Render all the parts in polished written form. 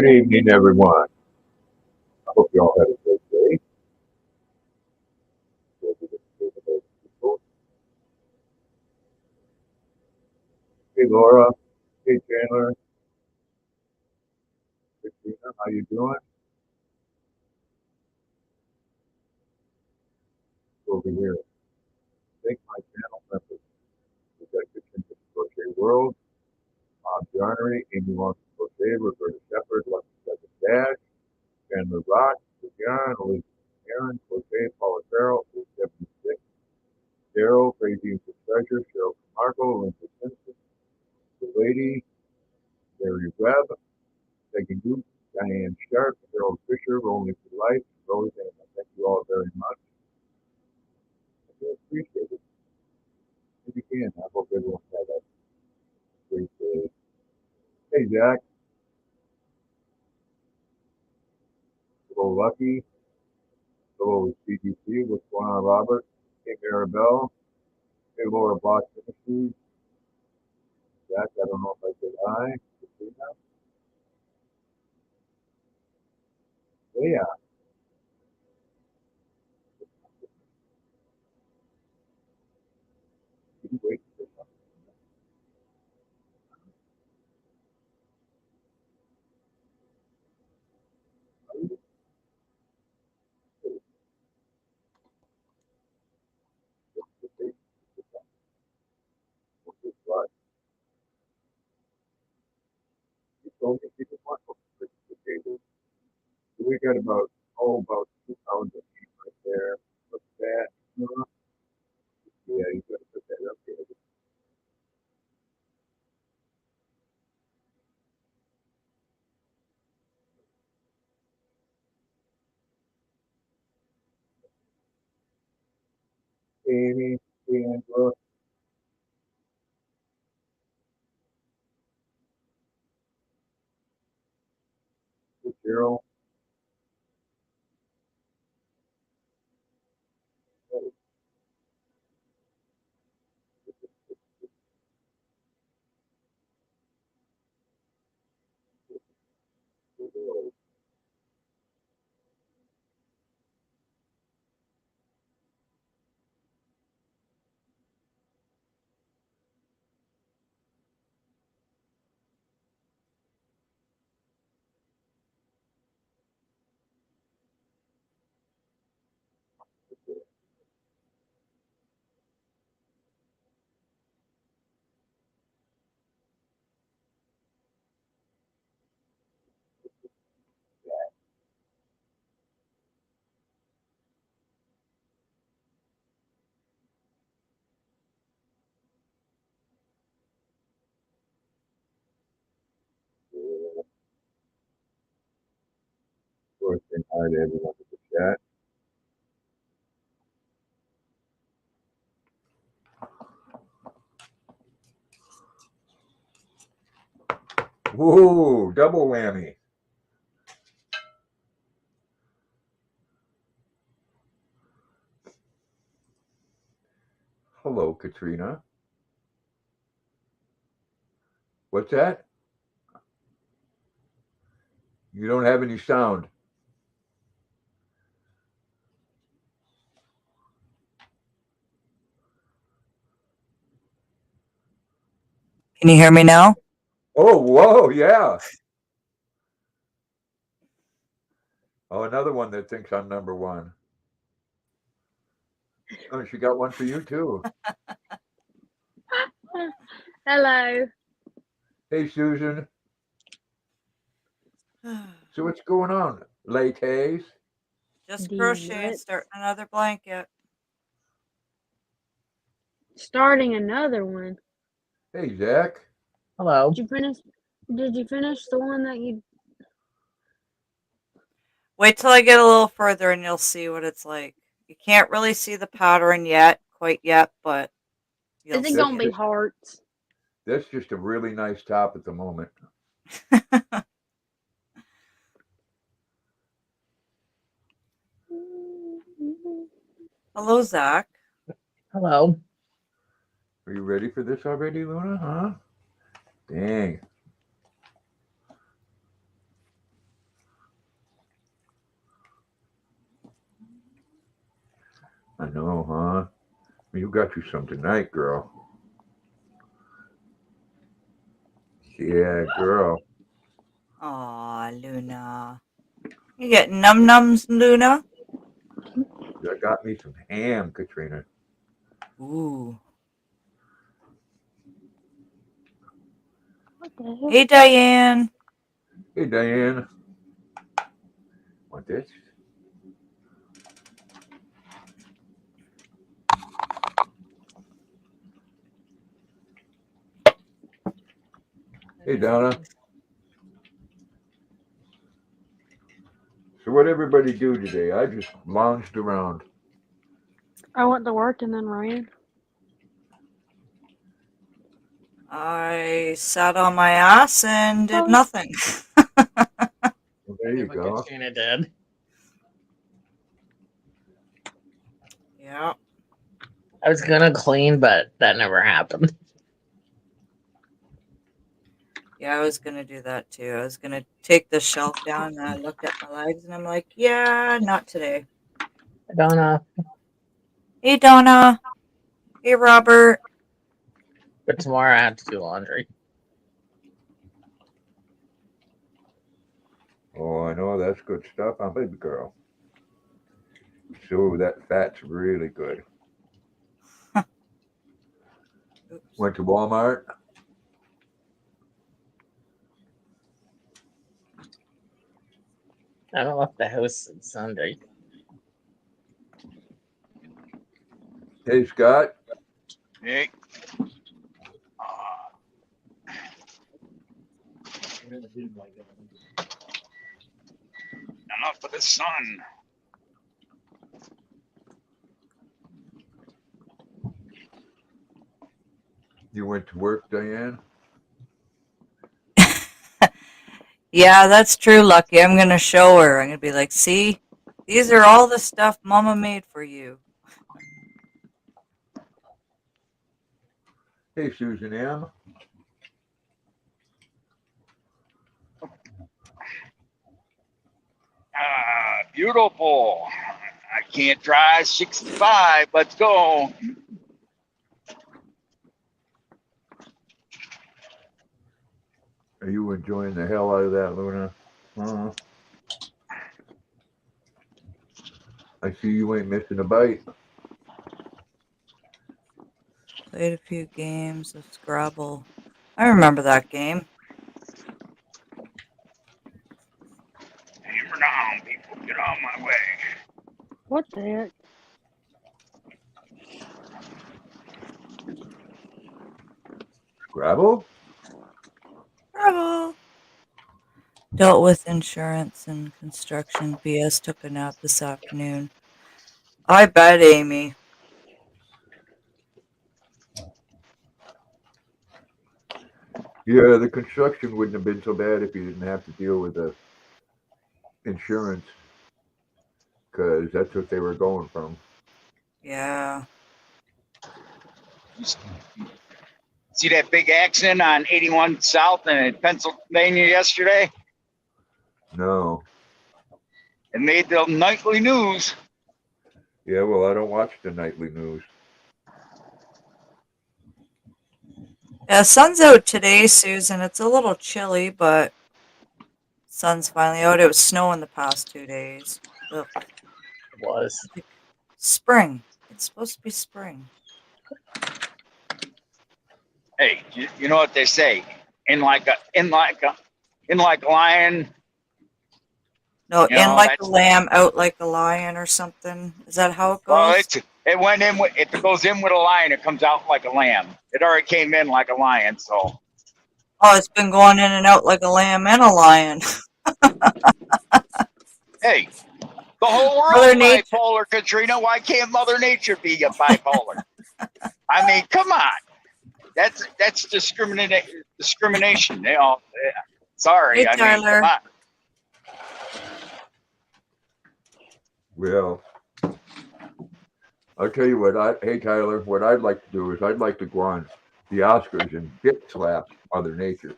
Good evening, everyone. I hope you all had a great day. Hey, Laura. Hey, Chandler. Christina, how you doing? Over here. Thank my channel members. We got Kitchen Crochet World, Bob Jarnery, Amy Wants to Crochet, Roberta Shepherd, Lucky Seven Dash, Chandler Rock, John, Elizabeth Aaron, Crochet, Paula Farrell, 76, Daryl, Crazy for Treasure, Cheryl Camargo, Linda Simpson, The Lady, Mary Webb, Peggy Duke, Diane Sharp, Harold Fisher, Rolling for Life, Roseanne. Thank you all very much. I do appreciate it. If you can, I hope everyone had a great day. Hey, Jack. Hello, Lucky. Hello, CDC. What's going on, Robert? Hey, Maribel. Hey, Laura Bosch Ministries. Jack, I don't know if I said hi. Christina. Yeah. You wait for something. You told me you didn't want to participate. We got about 2,000 right there. What's that? Yeah, you got to put that up there. Amy, Angela, Cheryl. Of course, saying hi to everyone in the chat. Whoa, double whammy. Hello, Katrina. What's that? You don't have any sound. Can you hear me now? Oh, whoa, yeah. Oh, another one that thinks I'm number one. Oh, she got one for you too. Hello. Hey, Susan. So what's going on, Lattes? Just Do crocheting, what? starting another blanket. Starting another one. Hey, Zach. Hello. Did you finish the one that you? Wait till I get a little further and you'll see what it's like. You can't really see the pattern quite yet, but you'll Is it see gonna be it. hearts? That's just a really nice top at the moment. Hello, Zach. Hello. Are you ready for this already, Luna? Huh? Dang. know, huh? You got you some tonight, girl. Yeah, girl. Aw, Luna. You get num nums, Luna? That got me some ham, Katrina. Ooh. What the hell? Hey, Diane. Hey, Diane. Want this? Hey, Donna. So what everybody do today? I just lounged around. I went to work and then ran. I sat on my ass and did Oh. nothing. Well, there you What go. Katrina did. Yeah. I was gonna clean, but that never happened. Yeah, I was gonna do that too. I was gonna take the shelf down and I looked at my legs and I'm like, yeah, not today. I don't know. Hey, Donna. Hey, Robert. But tomorrow I have to do laundry. Oh, I know that's good stuff, huh, baby girl? So that fat's really good. Oops. Went to Walmart. I haven't left the house since Sunday. Hey, Scott. Hey, enough of the sun. You went to work, Diane? Yeah, that's true, Lucky. I'm gonna show her. I'm gonna be like, see, these are all the stuff Mama made for you. Hey, Susan M. Beautiful. I can't drive 65. Let's go. Are you enjoying the hell out of that, Luna? Uh-huh. I see you ain't missing a bite. Played a few games of Scrabble. I remember that game. Hammer down, people. Get on my way. What the heck? Scrabble? Scrabble. Dealt with insurance and construction. BS took a nap this afternoon. I bet, Amy. Yeah, the construction wouldn't have been so bad if you didn't have to deal with the insurance, because that's what they were going from. Yeah. See that big accident on 81 South in Pennsylvania yesterday? No. It made the nightly news. Yeah, well, I don't watch the nightly news. Yeah, sun's out today, Susan. It's a little chilly, but sun's finally out. It was snowing the past 2 days. Ugh. It was. Spring. It's supposed to be spring. Hey, you know what they say? In like a lion. No, You in know, like a that's, lamb, out like a lion or something. Is that how it well, goes? it went in with, it goes in with a lion, it comes out like a lamb. It already came in like a lion, so. Oh, it's been going in and out like a lamb and a lion. Hey, the whole Mother world's Nature. bipolar, Katrina. Why can't Mother Nature be a bipolar? I mean, come on. That's discrimination. You know, sorry. Hey, I mean, Tyler. come on. Well, I'll tell you what. Hey, Tyler, what I'd like to do is I'd like to go on the Oscars and bit slap Mother Nature.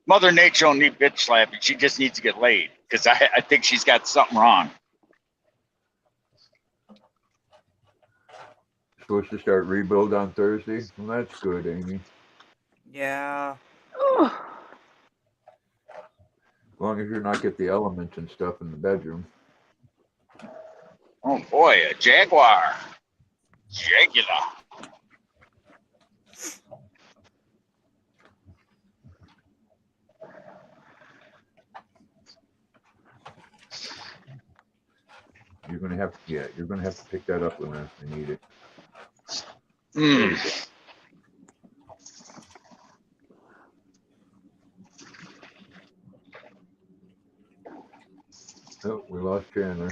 Mother Nature don't need bitch slapping. She just needs to get laid because I think she's got something wrong. Supposed to start rebuild on Thursday. Well, that's good, Amy. Yeah. Ugh. As long as you're not get the elements and stuff in the bedroom. Oh boy, a Jaguar. Jaguar. You're gonna have to pick that up, Luna. I need it. Mm. Oh, we lost Chandler.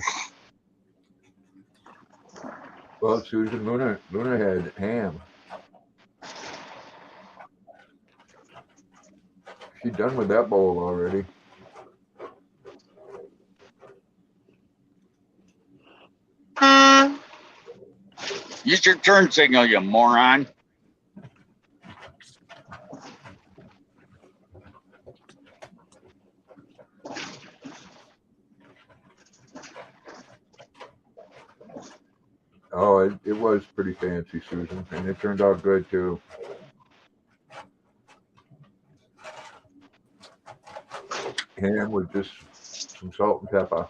Well, Susan, Luna had ham. She's done with that bowl already. Use your turn signal, you moron. Oh, it was pretty fancy, Susan, and it turned out good too. Ham with just some salt and pepper.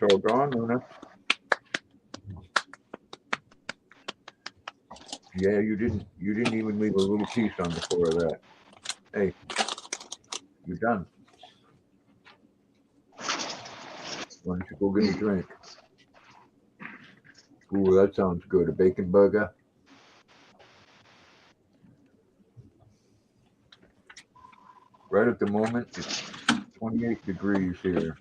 So gone, Luna. Yeah, you didn't even leave a little piece on the floor of that. Hey, you're done. Why don't you go get a drink? Ooh, that sounds good. A bacon burger. Right at the moment, it's 28 degrees here.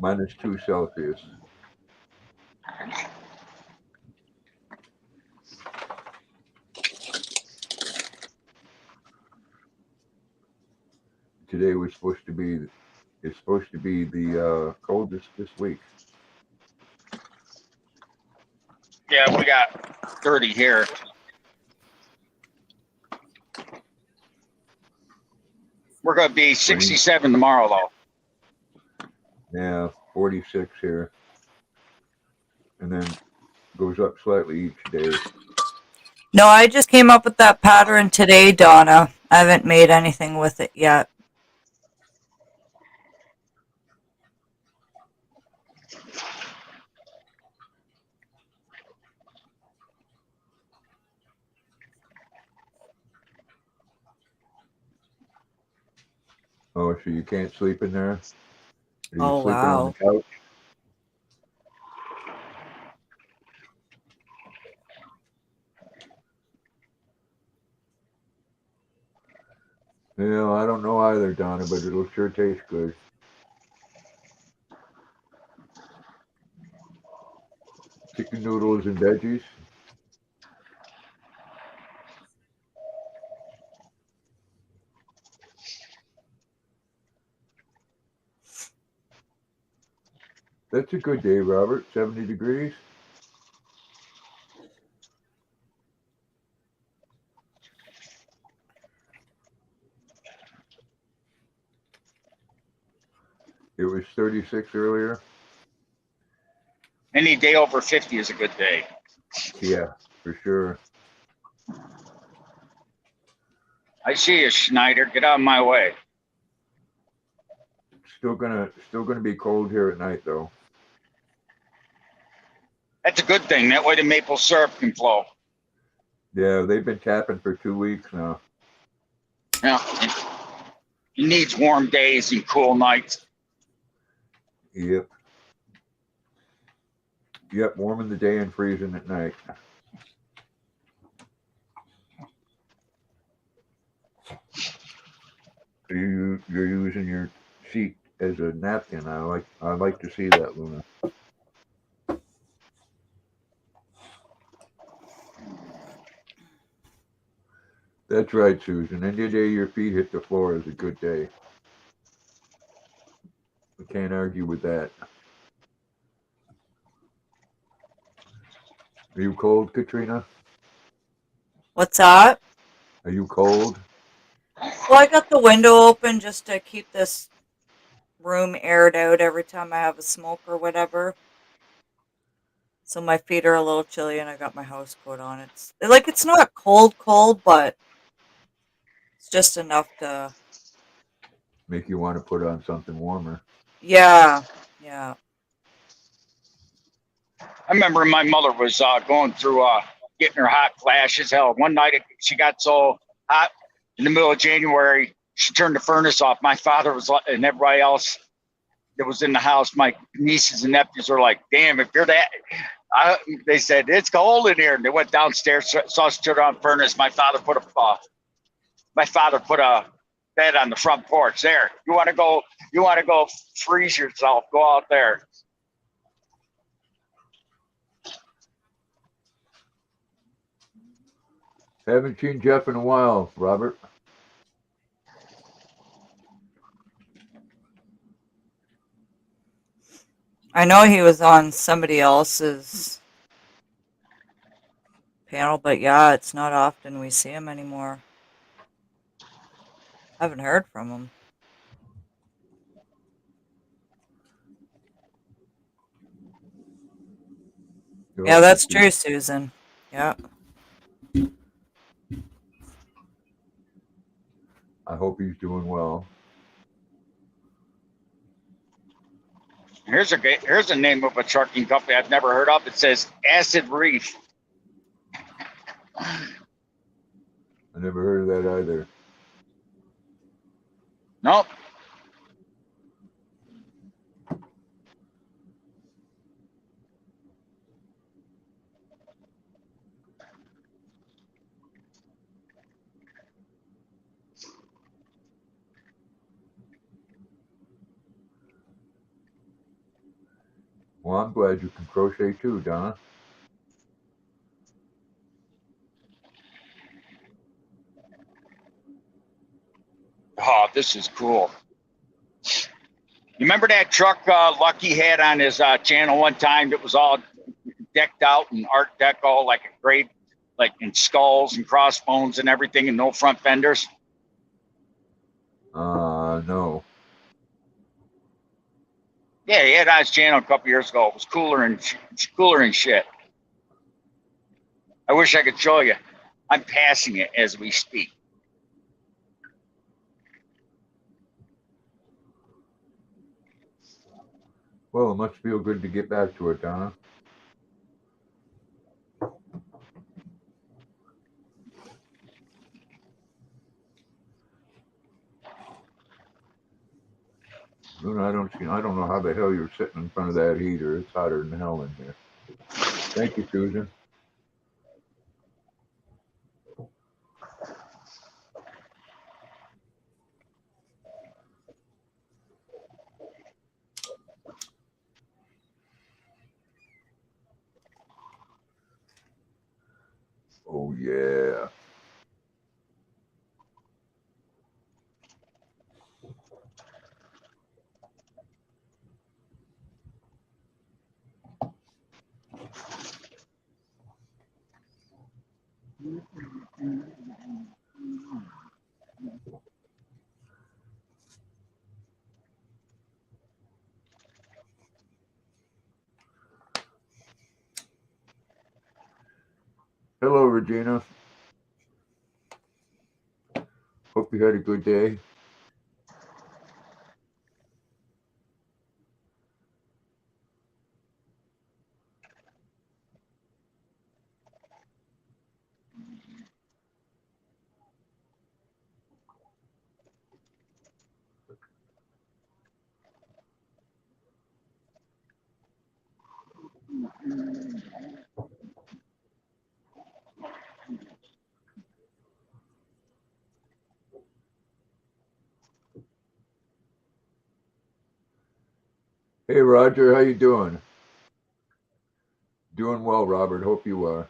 -2 Celsius. Today was supposed to be, it's supposed to be the coldest this week. Yeah, we got 30 here. We're going to be 67 tomorrow, though. Yeah, 46 here. And then goes up slightly each day. No, I just came up with that pattern today, Donna. I haven't made anything with it yet. Oh, so you can't sleep in there? Are you Oh, sleeping on the wow. couch? Yeah, I don't know either, Donna, but it'll sure taste good. Chicken noodles and veggies. That's a good day, Robert. 70 degrees. It was 36 earlier. Any day over 50 is a good day. Yeah, for sure. I see you, Schneider. Get out of my way. Still gonna be cold here at night though. That's a good thing. That way the maple syrup can flow. Yeah, they've been tapping for 2 weeks now. Yeah. It needs warm days and cool nights. Yep. Yep, warm in the day and freezing at night. You're using your sheet as a napkin. I like to see that, Luna. That's right, Susan. Any day your feet hit the floor is a good day. We can't argue with that. Are you cold, Katrina? What's that? Are you cold? Well, I got the window open just to keep this room aired out every time I have a smoke or whatever. So my feet are a little chilly and I got my house coat on. It's like it's not cold cold, but it's just enough to Make you want to put on something warmer. yeah. Yeah. I remember my mother was going through getting her hot flashes. Hell, one night she got so hot in the middle of January, she turned the furnace off. My father was and everybody else that was in the house, my nieces and nephews were like, "Damn, if you're that," they said it's cold in here. And they went downstairs, saw us turn on furnace. My father put a bed on the front porch. There, you want to go? You want to go freeze yourself? Go out there. Haven't seen Jeff in a while, Robert. I know he was on somebody else's panel, but yeah, it's not often we see him anymore. Haven't heard from him. Yeah, that's true, Susan. Yeah. I hope he's doing well. Here's a name of a trucking company I've never heard of. It says Acid Reef. I never heard of that either. Nope. Well, I'm glad you can crochet too, Donna. Oh, this is cool. You remember that truck Lucky had on his channel one time that was all decked out in Art Deco, like a great, like in skulls and crossbones and everything, and no front fenders? No. Yeah, he had it on his channel a couple years ago. It was cooler and shit. I wish I could show you. I'm passing it as we speak. Well, it must feel good to get back to it, Donna. I don't know how the hell you're sitting in front of that heater. It's hotter than hell in here. Thank you, Susan. Oh yeah. Hello, Regina. Hope you had a good day. Hey, Roger, how you doing? Doing well, Robert. Hope you are.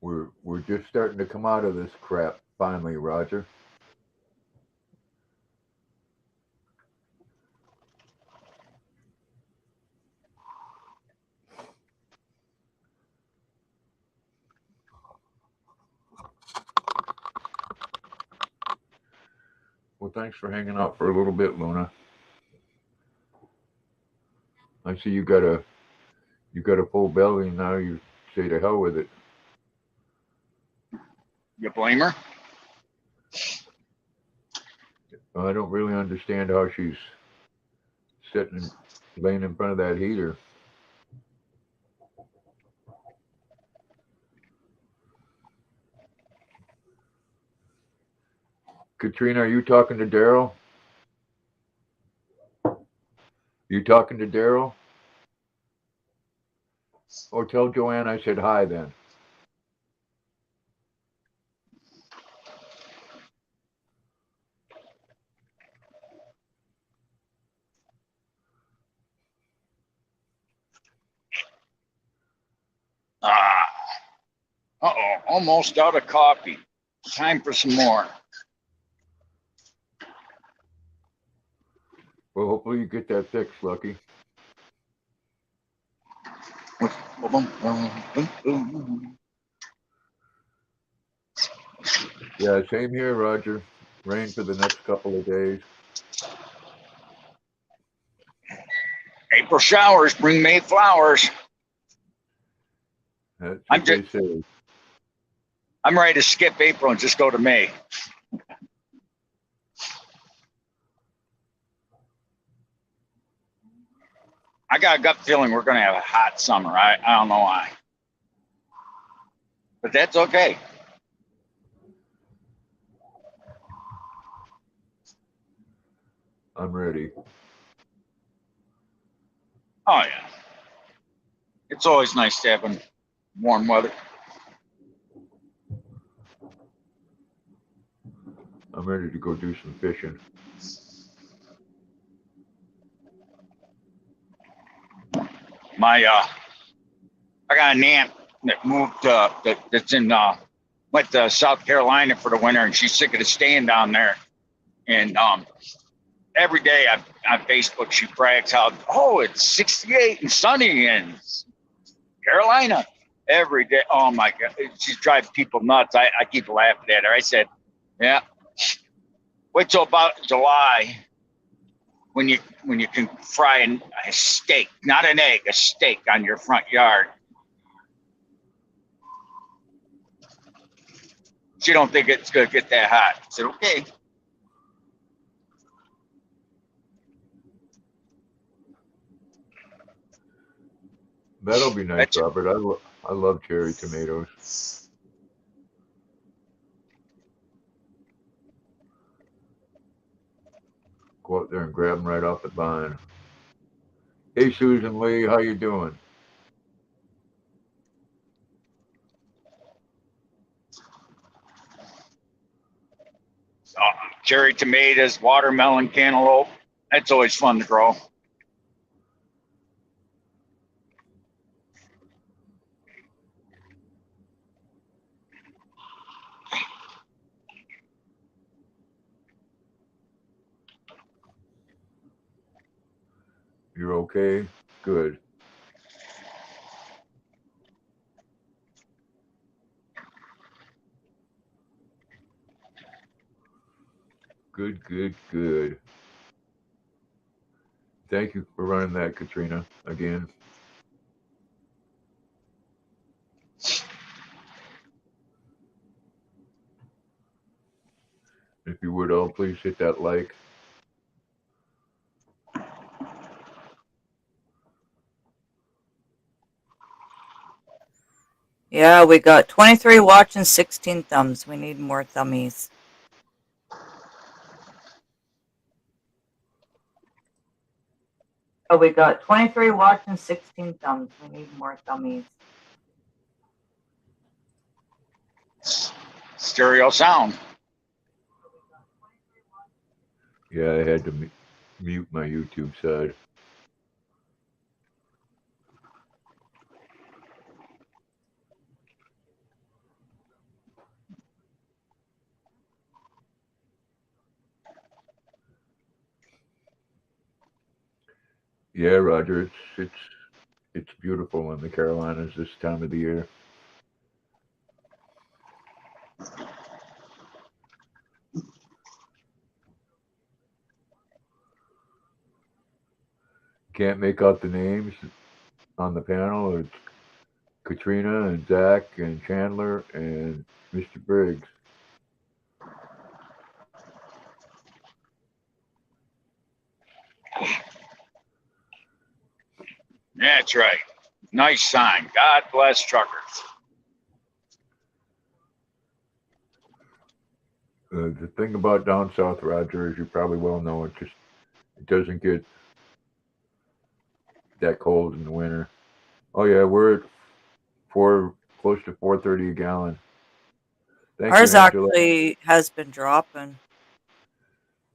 We're just starting to come out of this crap finally, Roger. Well, thanks for hanging out for a little bit, Luna. I see you got a full belly now. You say to hell with it. You blame her? I don't really understand how she's sitting, laying in front of that heater. Katrina, are you talking to Daryl? You talking to Daryl? Or tell Joanne I said hi then. Ah, uh-oh, almost out of coffee. Time for some more. Well, hopefully you get that fixed, Lucky. Yeah, same here, Roger. Rain for the next couple of days. April showers bring May flowers. That's I'm what they say. I'm ready to skip April and just go to May. I got a gut feeling we're going to have a hot summer. I don't know why. But that's okay. I'm ready. Oh, yeah. It's always nice to have warm weather. I'm ready to go do some fishing. I got an aunt that moved, that's in, went to South Carolina for the winter, and she's sick of staying down there. And every day on Facebook, she brags how, oh, it's 68 and sunny in Carolina every day. Oh my God, she's driving people nuts. I keep laughing at her. I said, yeah, wait till about July when you can fry a steak, not an egg, a steak on your front yard. She don't think it's gonna get that hot. I said, okay. That'll be nice, Betcha. Robert. I love cherry tomatoes. Go out there and grab them right off the vine. Hey, Susan Lee, how you doing? Cherry tomatoes, watermelon, cantaloupe. That's always fun to grow. You're okay? Good. Good, good, good. Thank you for running that, Katrina, again. If you would all please hit that like. Yeah, we got 23 watching, 16 thumbs. We need more thummies. Oh, we got 23 watching, 16 thumbs. We need more thummies. Stereo sound. Yeah, I had to mute my YouTube side. Yeah, Roger, it's beautiful in the Carolinas this time of the year. Can't make out the names on the panel. It's Katrina and Zach and Chandler and Mr. Briggs. That's right. Nice sign. God bless truckers. The thing about down south, Roger, as you probably well know, it doesn't get that cold in the winter. Oh yeah, we're at close to 4.30 a gallon. Thank Ours you, Angela. actually has been dropping.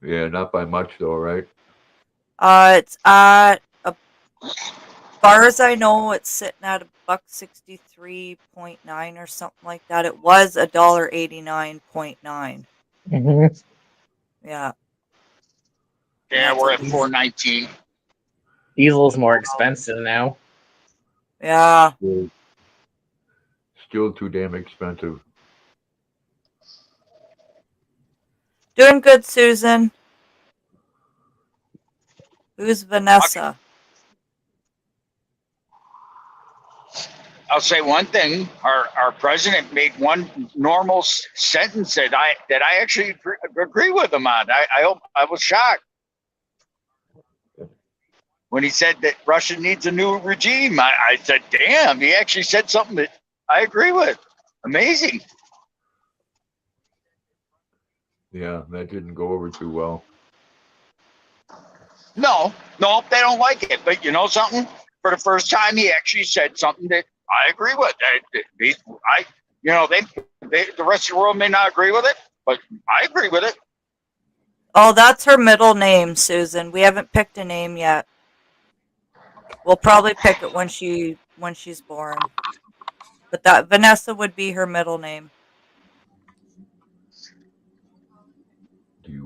Yeah, not by much though, right? It's at a far as I know, it's sitting at $1.63.9 or something like that. It was $1.89.9. Mhm. Yeah. Yeah, That's we're a at lease. 419. Diesel's more expensive now. Yeah. Still too damn expensive. Doing good, Susan. Who's Vanessa? I'll say one thing. Our president made one normal sentence that I actually agree with him on. I was shocked when he said that Russia needs a new regime. I said, damn, he actually said something that I agree with. Amazing. Yeah, that didn't go over too well. No, they don't like it. But you know something? For the first time, he actually said something that I agree with. The rest of the world may not agree with it, but I agree with it. Oh, that's her middle name, Susan. We haven't picked a name yet. We'll probably pick it when she's born. But that Vanessa would be her middle name.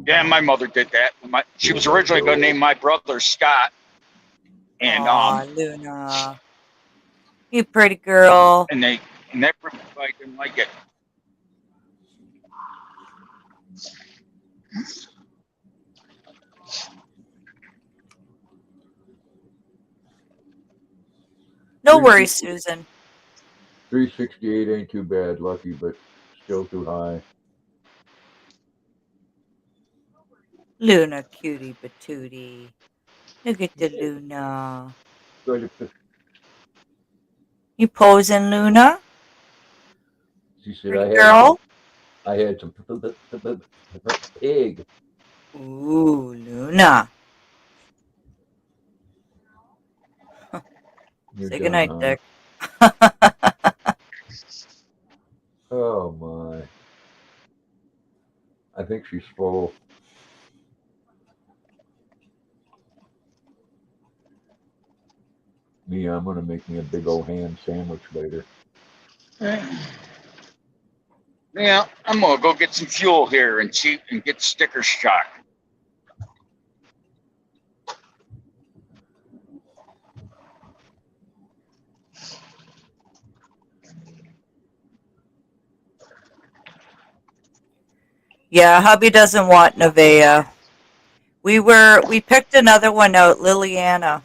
Yeah, my mother did that. She was originally going to name my brother Scott, and Aw, Luna. You pretty girl. and everybody didn't like it. No worries, Susan. 368 ain't too bad, lucky, but still too high. Luna, cutie patootie. Look at the Luna. You posing, Luna? She said, Pretty girl? I had some pig. Ooh, Luna. Say goodnight, Dick. Oh my. I think she's full. Me, I'm gonna make me a big old ham sandwich later. Yeah, I'm gonna go get some fuel here and get sticker shock. Yeah, hubby doesn't want Nevaeh. We picked another one out, Liliana.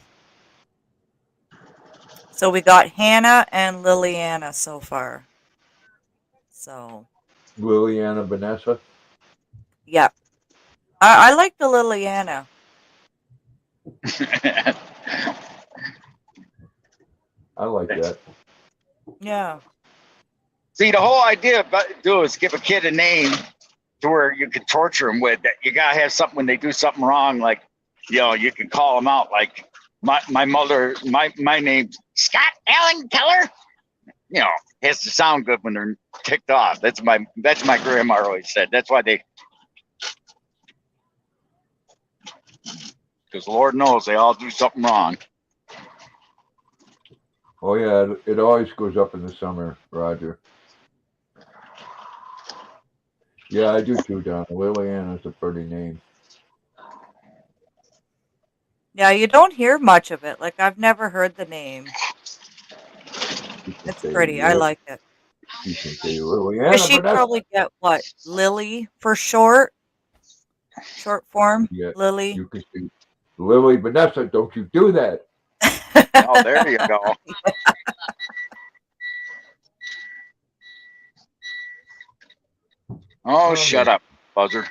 So we got Hannah and Liliana so far. So Liliana Vanessa. yeah. I like the Liliana. I like that. Yeah. See, the whole idea about do is give a kid a name to where you can torture them with. That you gotta have something when they do something wrong, like you can call them out. Like my mother, my name's Scott Allen Keller. Has to sound good when they're ticked off. That's my grandma always said. That's why because Lord knows they all do something wrong. Oh yeah, it always goes up in the summer, Roger. Yeah, I do too, Don. Liliana's a pretty name. Yeah, you don't hear much of it. Like I've never heard the name. It's pretty. I like it. You can say Liliana. She Vanessa. probably get what? Lily for short? Short form? Yeah, Lily? you can say Lily, Vanessa, don't you do that. Oh, there you go. Oh, shut up, buzzer.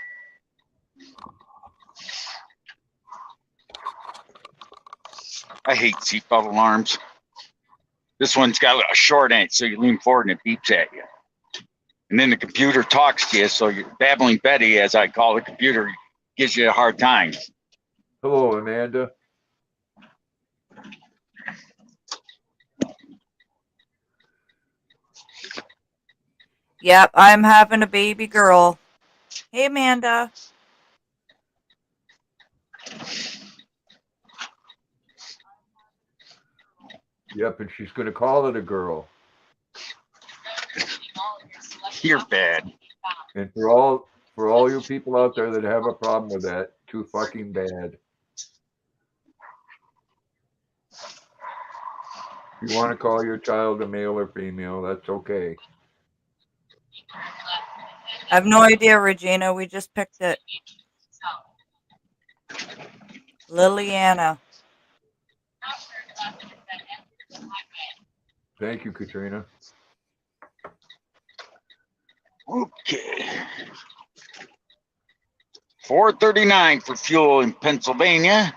I hate seatbelt alarms. This one's got a short end, so you lean forward and it beeps at you. And then the computer talks to you, so you're babbling Betty, as I call the computer, gives you a hard time. Hello, Amanda. Yep, I'm having a baby girl. Hey, Amanda. Yep, and she's going to call it a girl. You're bad. And for all you people out there that have a problem with that, too fucking bad. If you want to call your child a male or female, that's okay. I have no idea, Regina. We just picked it. Liliana. Thank you, Katrina. Okay. $4.39 for fuel in Pennsylvania.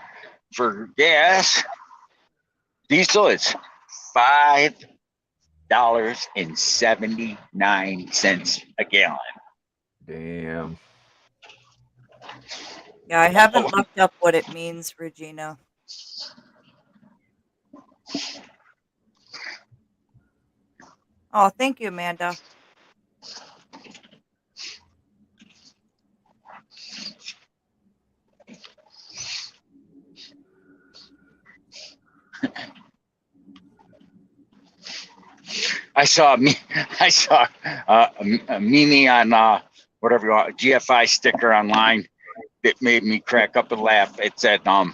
For gas, diesel is $5.79 a gallon. Damn. Yeah, I haven't looked up what it means, Regina. Oh, thank you, Amanda. I saw a meme on whatever you want, GFI sticker online that made me crack up and laugh. It said, how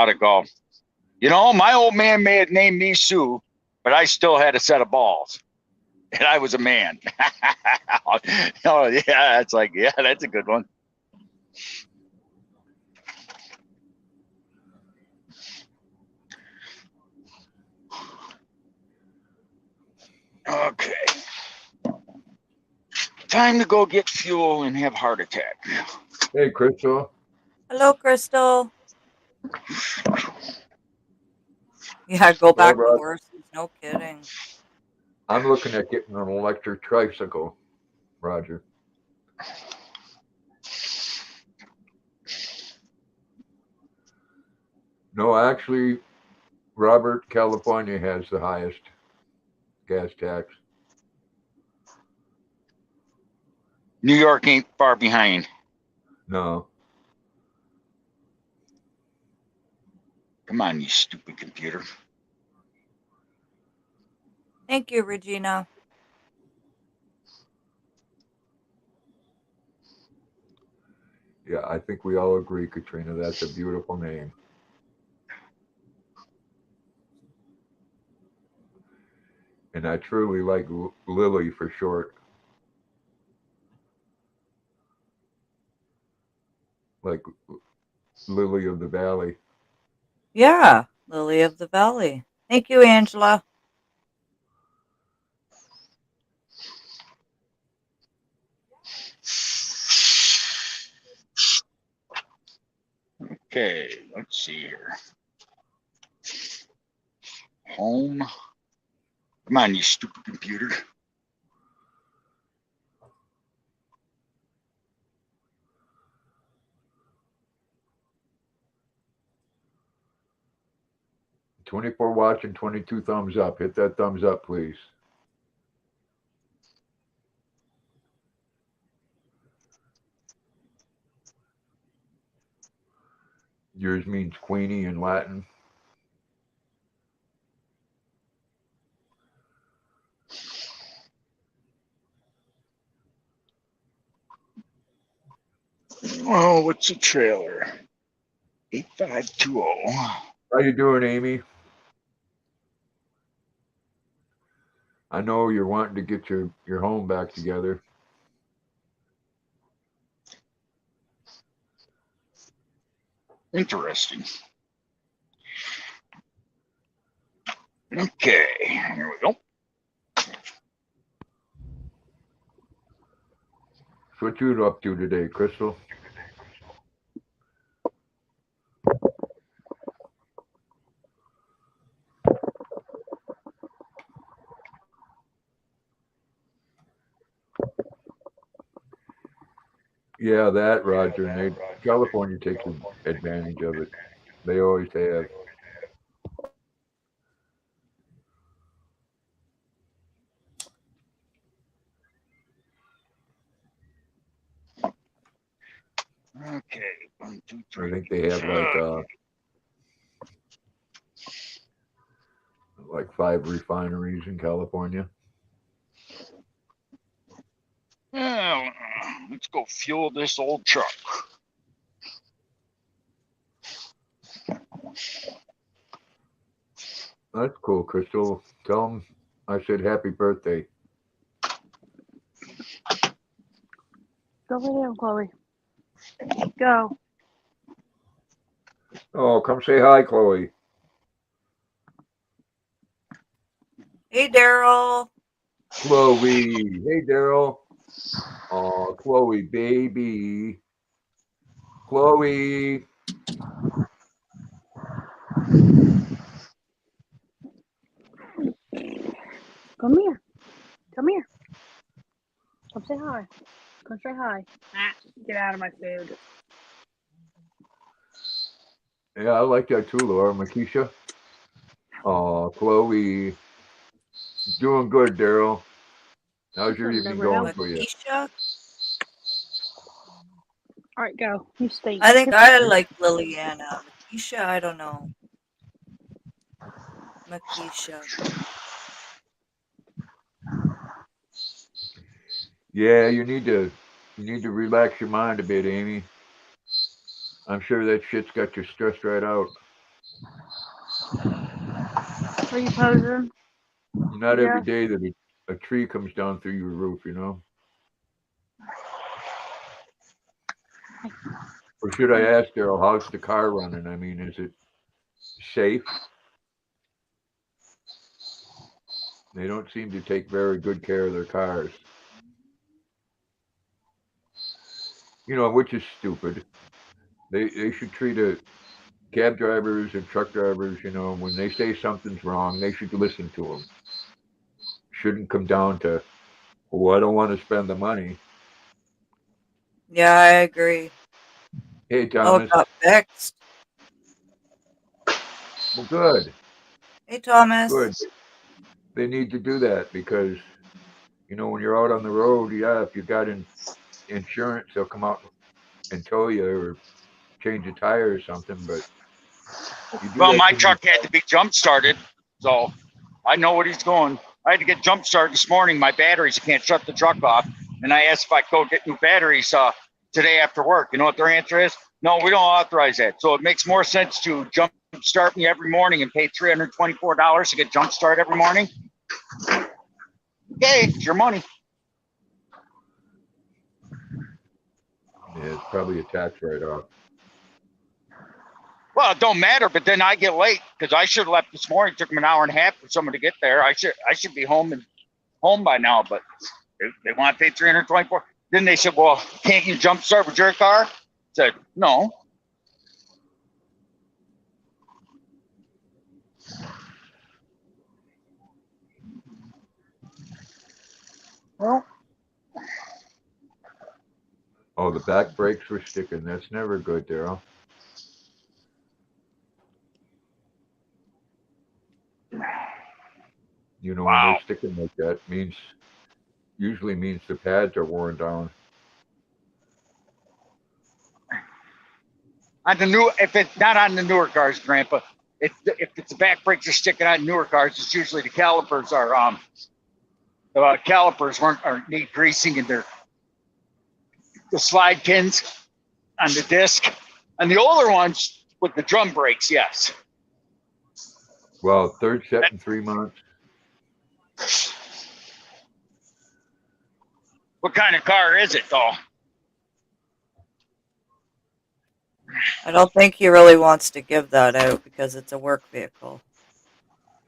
to go. You know, my old man may have named me Sue, but I still had a set of balls. And I was a man. Oh, yeah, it's like, yeah, that's a good one. Okay. Time to go get fuel and have heart attack. Hey, Crystal. Hello, Crystal. Yeah, go back to Rob. horses. No kidding. I'm looking at getting an electric tricycle, Roger. No, actually, Robert, California has the highest gas tax. New York ain't far behind. No. Come on, you stupid computer. Thank you, Regina. Yeah, I think we all agree, Katrina. That's a beautiful name. And I truly like Lily for short. Like Lily of the Valley. Yeah, Lily of the Valley. Thank you, Angela. Okay, let's see here. Home. Come on, you stupid computer. "24 watching, 22 thumbs up. Hit that thumbs up, please. Yours means Queenie in Latin. Oh, what's the trailer? 8520. How you doing, Amy? I know you're wanting to get your home back together. Interesting. Okay, here we go. So what you up to today, Crystal? Yeah, that, Roger. And California takes advantage of it. They always have. Okay, 1, 2, I 3. think they have like 5 refineries in California. Well, let's go fuel this old truck. That's cool, Crystal. Tell them I said happy birthday. Go lay down, Chloe. Go. Oh, come say hi, Chloe. Hey, Daryl. Chloe. Hey, Daryl. Oh, Chloe, baby. Chloe. Come here. Come here. Come say hi. Come say hi. Get out of my food. Yeah, I like that too, Laura. Makisha. Oh, Chloe. Doing good, Daryl. How's your She'll evening never going help. for you? Makisha? All right, go. You stink. I think I like Liliana. Makisha, I don't know. Makisha. Yeah, you need to relax your mind a bit, Amy. I'm sure that shit's got you stressed right out. Are you posing? Not Yeah. every day that a tree comes down through your roof, you know. Or should I ask Daryl, how's the car running? I mean, is it safe? They don't seem to take very good care of their cars. You know, which is stupid. They should treat cab drivers and truck drivers, you know, when they say something's wrong, they should listen to them. Shouldn't come down to, oh, I don't want to spend the money. Yeah, I agree. Hey, Oh, it Thomas. got fixed. Well, good. Hey, Thomas. Good. They need to do that because, you know, when you're out on the road, yeah, if you got insurance, they'll come out and tow you or change a tire or something. But you do Well, that my too many truck had to be jump started, so I know what he's going. I had to get jump started this morning. My batteries can't shut the truck off, and I asked if I could go get new batteries today after work. You know what their answer is? No, we don't authorize that. So it makes more sense to jump start me every morning and pay $324 to get jump start every morning. Okay, it's your money. Yeah, it's probably a tax write-off. Well, it don't matter, but then I get late because I should have left this morning. It took them an hour and a half for someone to get there. I should be home by now, but they want to pay $324. Then they said, "Well, can't you jump start with your car?" I said, "No." Well, Oh, the back brakes were sticking. That's never good, Daryl. You know, when wow. they're sticking like that, usually means the pads are worn down. On the new, if it's not on the newer cars, Grandpa, if it's the back brakes are sticking on newer cars, it's usually the calipers are need greasing and the slide pins on the disc. And the older ones with the drum brakes, yes. Well, third set in 3 months. What kind of car is it, though? I don't think he really wants to give that out because it's a work vehicle.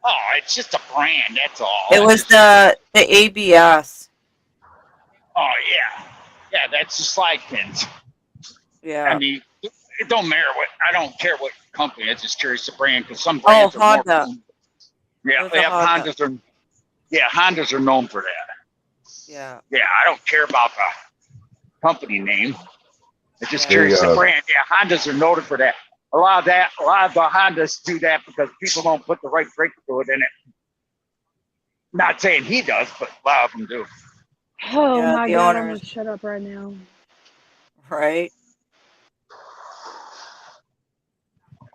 Oh, it's just a brand. That's all. It was the ABS. Oh yeah, yeah. That's the slide pins. Yeah. I mean, it don't matter what. I don't care what company. I'm just curious the brand because some Oh, brands are more. Honda. Yeah, It was they a have Honda. Hondas are. Yeah, Hondas are known for that. Yeah. Yeah, I don't care about the company name. I'm just Yeah. curious Hey, the brand. Yeah, Hondas are noted for that. A lot of the Hondas do that because people don't put the right brake fluid in it. Not saying he does, but a lot of them do. Oh Yeah, my the god, I'm owners. gonna shut up right now. Right?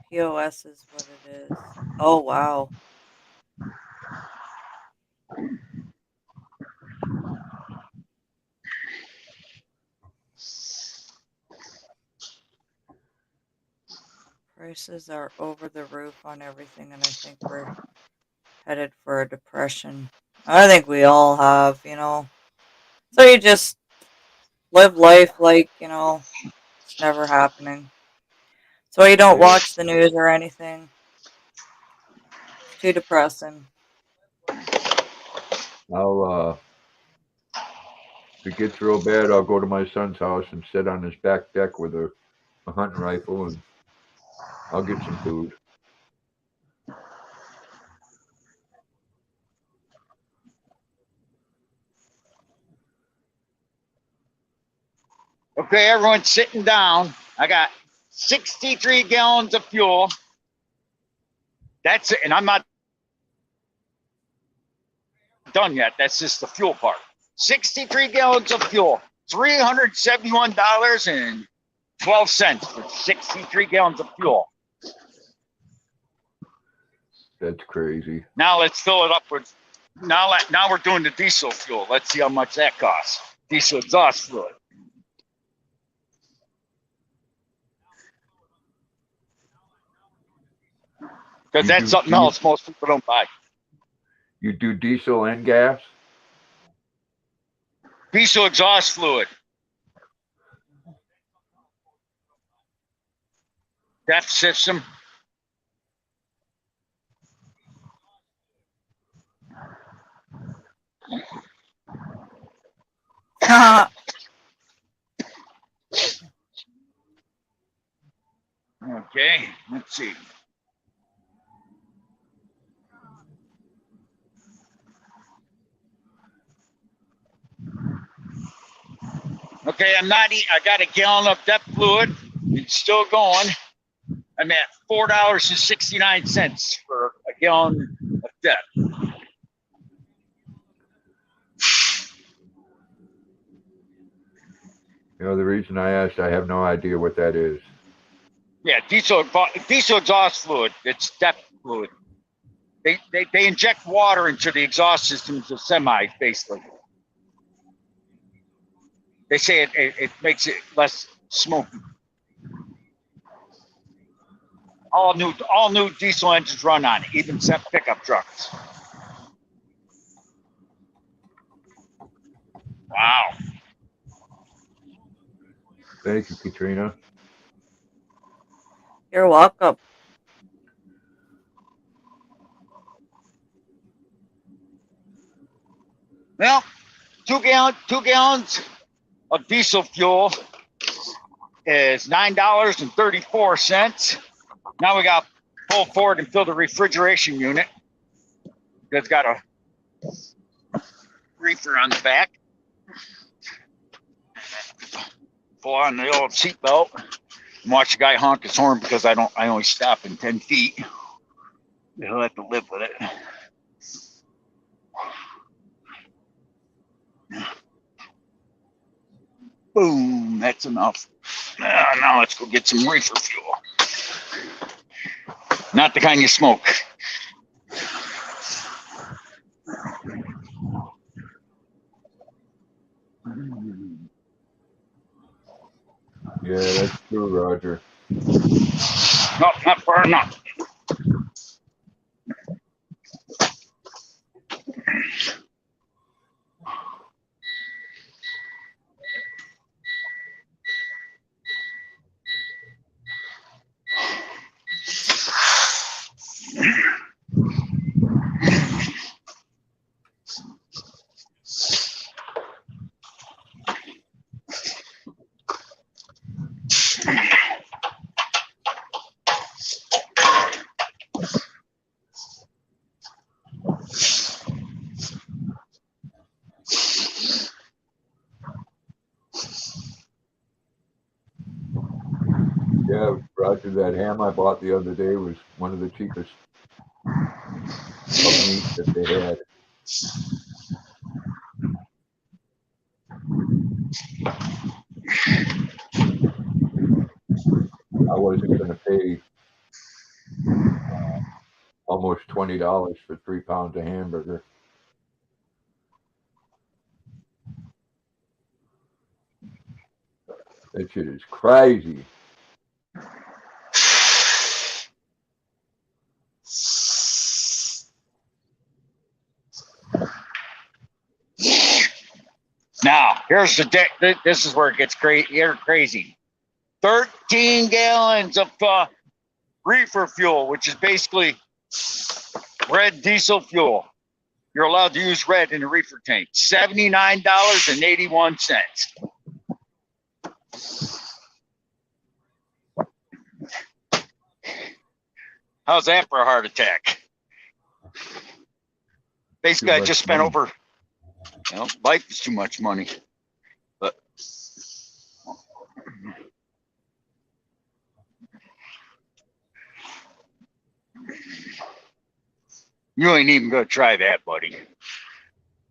POS is what it is. Oh, wow. Prices are over the roof on everything, and I think we're headed for a depression. I think we all have, you know. So you just live life like, you know, it's never happening. So you don't watch the news or anything. It's too depressing. I'll if it gets real bad, I'll go to my son's house and sit on his back deck with a hunting rifle, and I'll get some food. Okay, everyone's sitting down. I got 63 gallons of fuel. That's it, and I'm not done yet. That's just the fuel part. 63 gallons of fuel, $371.12 for 63 gallons of fuel. That's crazy. Now let's fill it up with. Now we're doing the diesel fuel. Let's see how much that costs. Diesel exhaust fluid. Because that's something else most people don't buy. You do diesel and gas? Diesel exhaust fluid. DEF system. Okay, let's see. Okay, I got a gallon of DEF fluid. It's still going. I'm at $4.69 for a gallon of DEF. You know, the reason I asked, I have no idea what that is. Yeah, diesel exhaust fluid. It's DEF fluid. They inject water into the exhaust systems of semis, basically. They say it makes it less smoky. All new diesel engines run on it, even set pickup trucks. Wow. Thank you, Katrina. You're welcome. Well, two gallons of diesel fuel is $9.34. Now we got to pull forward and fill the refrigeration unit. It's got a reefer on the back. Pull on the old seatbelt and watch the guy honk his horn because I only stop in 10 feet. He'll have to live with it. Boom, that's enough. Now let's go get some reefer fuel. Not the kind you smoke. Yeah, that's true, Roger. No, not far enough. Yeah, Roger, that ham I bought the other day was one of the cheapest of meat that they had. I wasn't going to pay almost $20 for 3 pounds of hamburger. That shit is crazy. Now, here's the this is where it gets crazy. 13 gallons of reefer fuel, which is basically red diesel fuel. You're allowed to use red in a reefer tank. $79.81. How's that for a heart attack? Basically, I much just spent money. over. You know, life is too much money. But you ain't even gonna try that, buddy.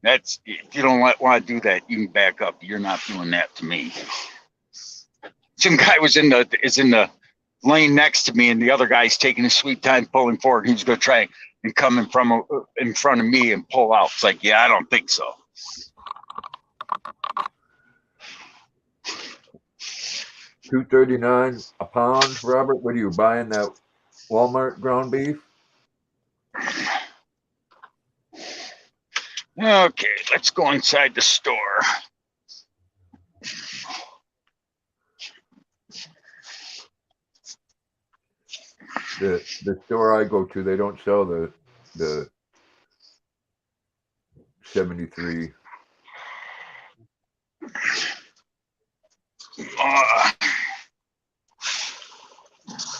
That's if you don't want to do that, you can back up. You're not doing that to me. Some guy is in the lane next to me, and the other guy's taking his sweet time pulling forward. He's gonna try and come in front of me and pull out. It's like, yeah, I don't think so. $2.39 a pound, Robert. What are you buying, that Walmart ground beef? Okay, let's go inside the store. The store I go to, they don't sell the 73.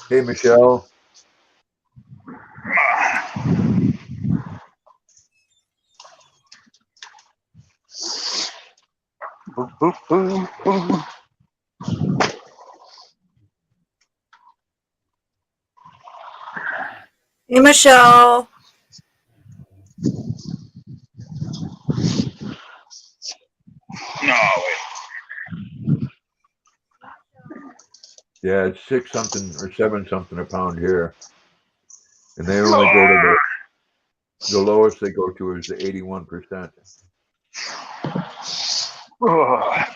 Hey, Michelle. Boop, boop, boop, boop. Hey, Michelle. No, Yeah, it's 6 something or 7 something a pound here. And they only go to the lowest they go to is the 81%. wait.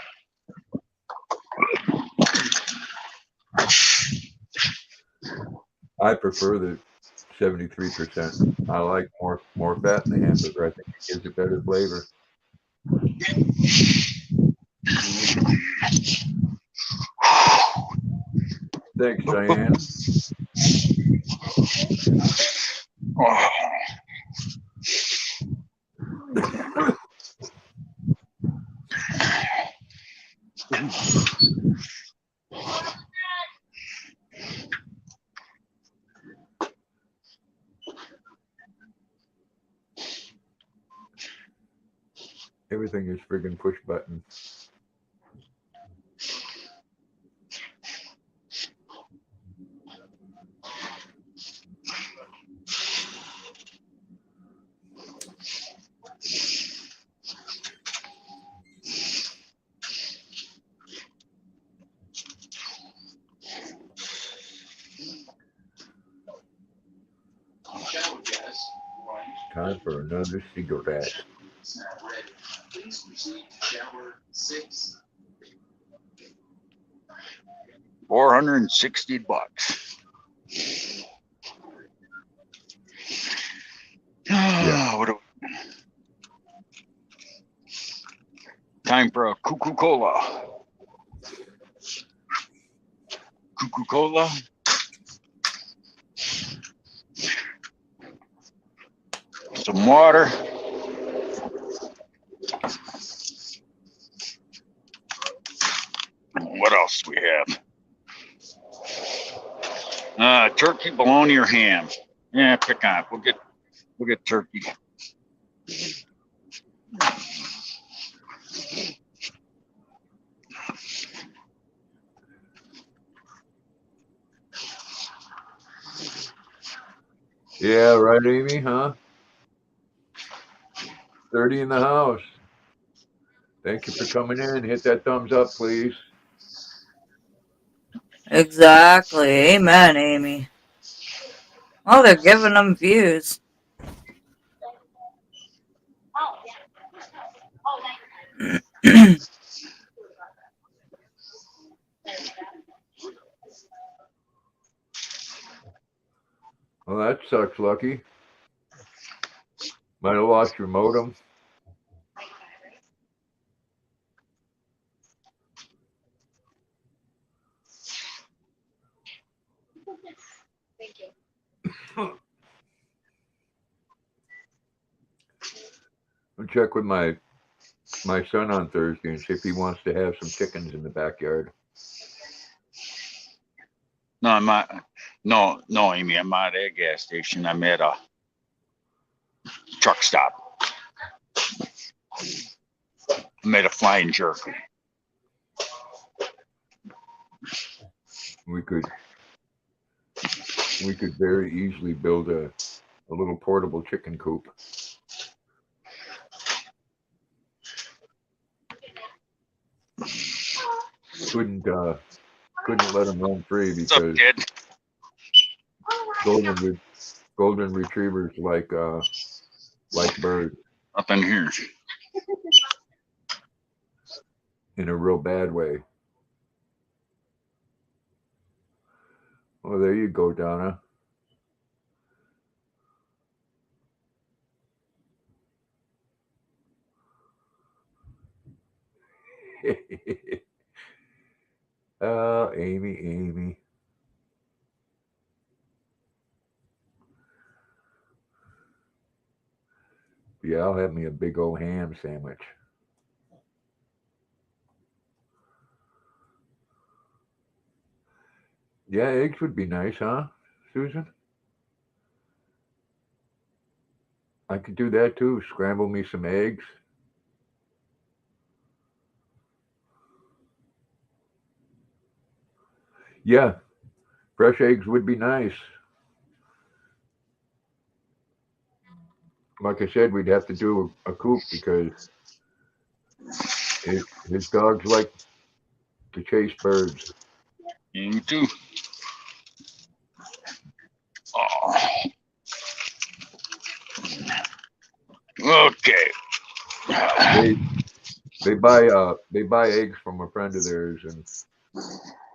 I prefer the 73%. I like more fat in the hamburger. I think it gives it better flavor. Thanks, Diane. Oh. Everything is friggin' push button. Time for another cigarette. 460 bucks. Yeah. What time for a Coca-Cola. Coca-Cola. Some water. What else do we have? Turkey, bologna, or ham. Yeah, pick on it. We'll get turkey. Yeah, right, Amy, huh? 30 in the house. Thank you for coming in. Hit that thumbs up, please. Exactly. Amen, Amy. Oh, they're giving them views. Well, that sucks, Lucky. Might have lost your modem. Thank you. I'll check with my son on Thursday and see if he wants to have some chickens in the backyard. No, I'm not. No, Amy, I'm not at a gas station. I'm at a truck stop. I'm at a flying jerk. We could very easily build a little portable chicken coop. Couldn't let them run free What's up, because kid? golden retrievers like birds Up in here. in a real bad way. Oh, there you go, Donna. Oh, Amy. Yeah, I'll have me a big old ham sandwich. Yeah, eggs would be nice, huh, Susan? I could do that too. Scramble me some eggs. Yeah, fresh eggs would be nice. Like I said, we'd have to do a coop because his dogs like to chase birds. You too. Oh. Okay. They buy eggs from a friend of theirs, and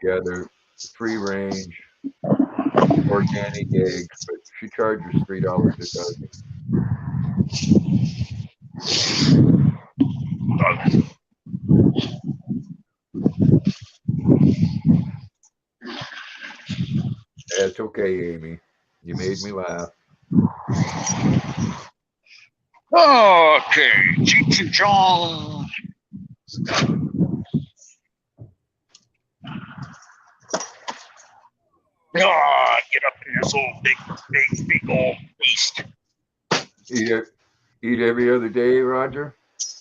yeah, they're free range organic eggs, but she charges $3 a dozen. That's okay, Amy. You made me laugh. Okay. Cheech and Chong. Ah, get up in this old big old beast. Eat every other day, Roger?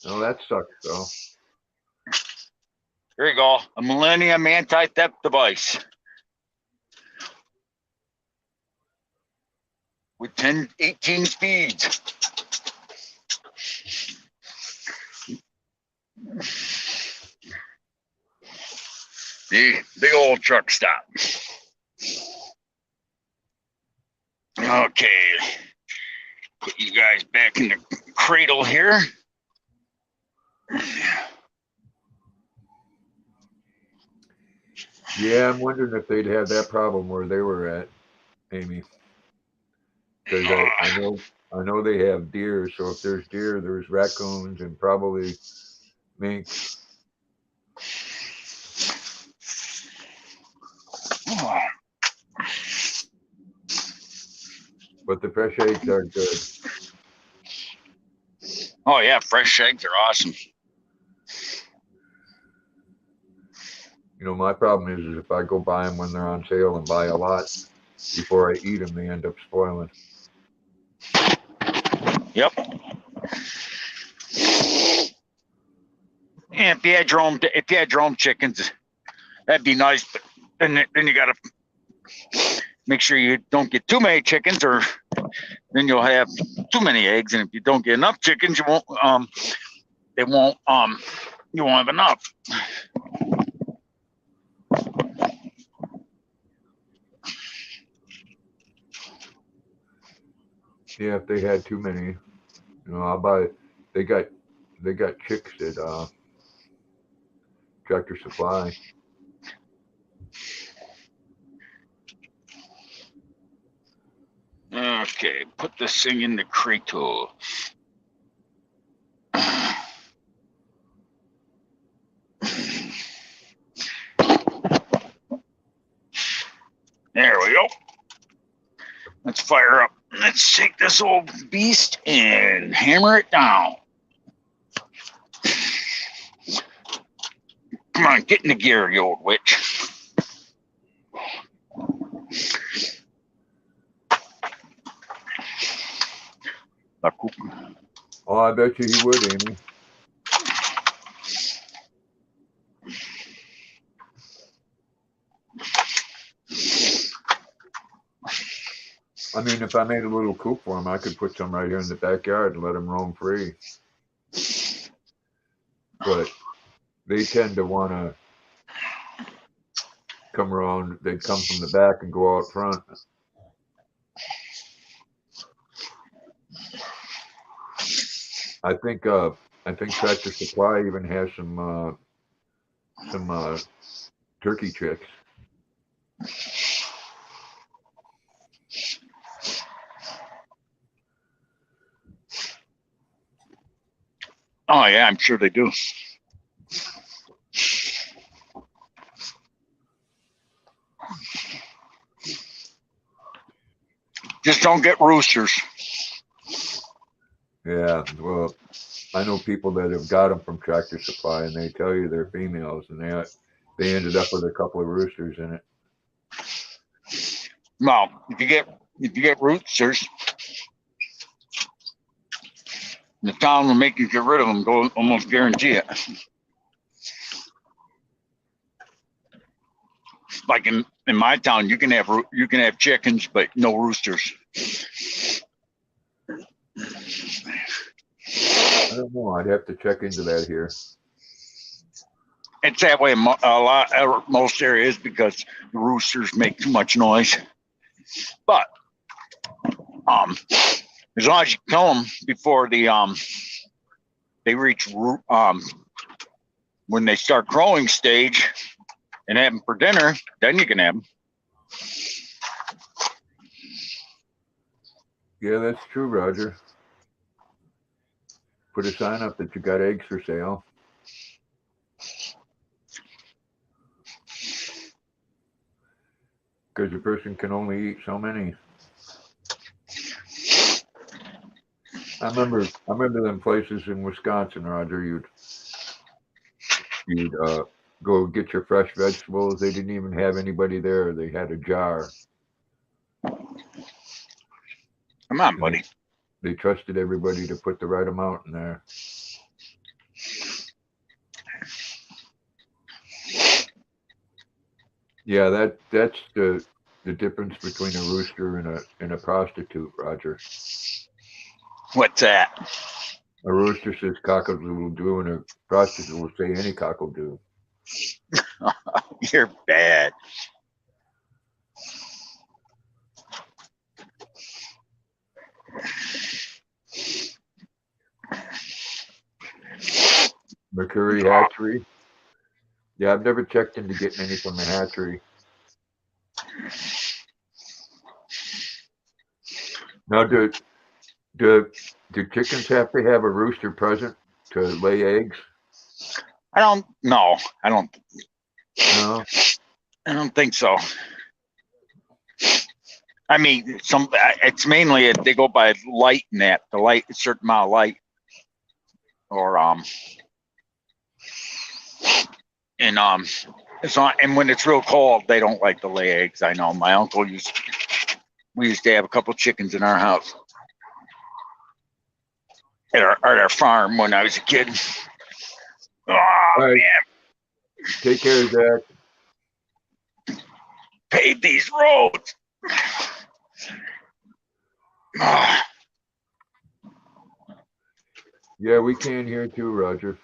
Oh, that sucks, though. There you go. A Millennium anti-theft device. With 18 speeds. The big old truck stop. Okay. Put you guys back in the cradle here. Yeah, I'm wondering if they'd have that problem where they were at, Amy. Because I know they have deer, so if there's deer, there's raccoons and probably mink. But the fresh eggs are good. Oh yeah, fresh eggs are awesome. You know, my problem is if I go buy them when they're on sale and buy a lot before I eat them, they end up spoiling. Yep. Yeah, if you had your own chickens, that'd be nice. But then you gotta make sure you don't get too many chickens, or then you'll have too many eggs, and if you don't get enough chickens, you won't you won't have enough. Yeah, if they had too many, I'll buy. They got chicks at Tractor Supply. Okay, put this thing in the cradle. There we go. Let's fire up. Let's take this old beast and hammer it down. Come on, get in the gear, you old witch. Oh, I bet you he would, Amy. I mean, if I made a little coop for him, I could put some right here in the backyard and let him roam free. But they tend to want to come around. They'd come from the back and go out front. I think Tractor Supply even has some turkey chicks. Oh yeah, I'm sure they do. Just don't get roosters. Yeah, well, I know people that have got them from Tractor Supply, and they tell you they're females, and they ended up with a couple of roosters in it. Well, if you get roosters, the town will make you get rid of them. Go almost guarantee it. Like in my town, you can have chickens, but no roosters. I don't know. I'd have to check into that here. It's that way in most areas because the roosters make too much noise. But as long as you kill them before they reach when they start crowing stage and have them for dinner, then you can have them. Yeah, that's true, Roger. Put a sign up that you got eggs for sale. Because a person can only eat so many. I remember them places in Wisconsin, Roger. You'd go get your fresh vegetables. They didn't even have anybody there. They had a jar. Come on, buddy. They trusted everybody to put the right amount in there. Yeah, that's the difference between a rooster and a prostitute, Roger. What's that? A rooster says cock-a-doodle-doo, and a prostitute will say any cock will do. You're bad. Mercury Hatchery. Yeah, I've never checked into getting any from the hatchery. Now, do chickens have to have a rooster present to lay eggs? I don't know. No. I don't think so. I mean, it's mainly they go by light and that the light, a certain amount of light, or it's not. And when it's real cold, they don't like to lay eggs. I know my uncle we used to have a couple chickens in our house at our farm when I was a kid. Oh, All right. man. Take care, Zach. Paved these roads. Yeah, we can hear too, Roger.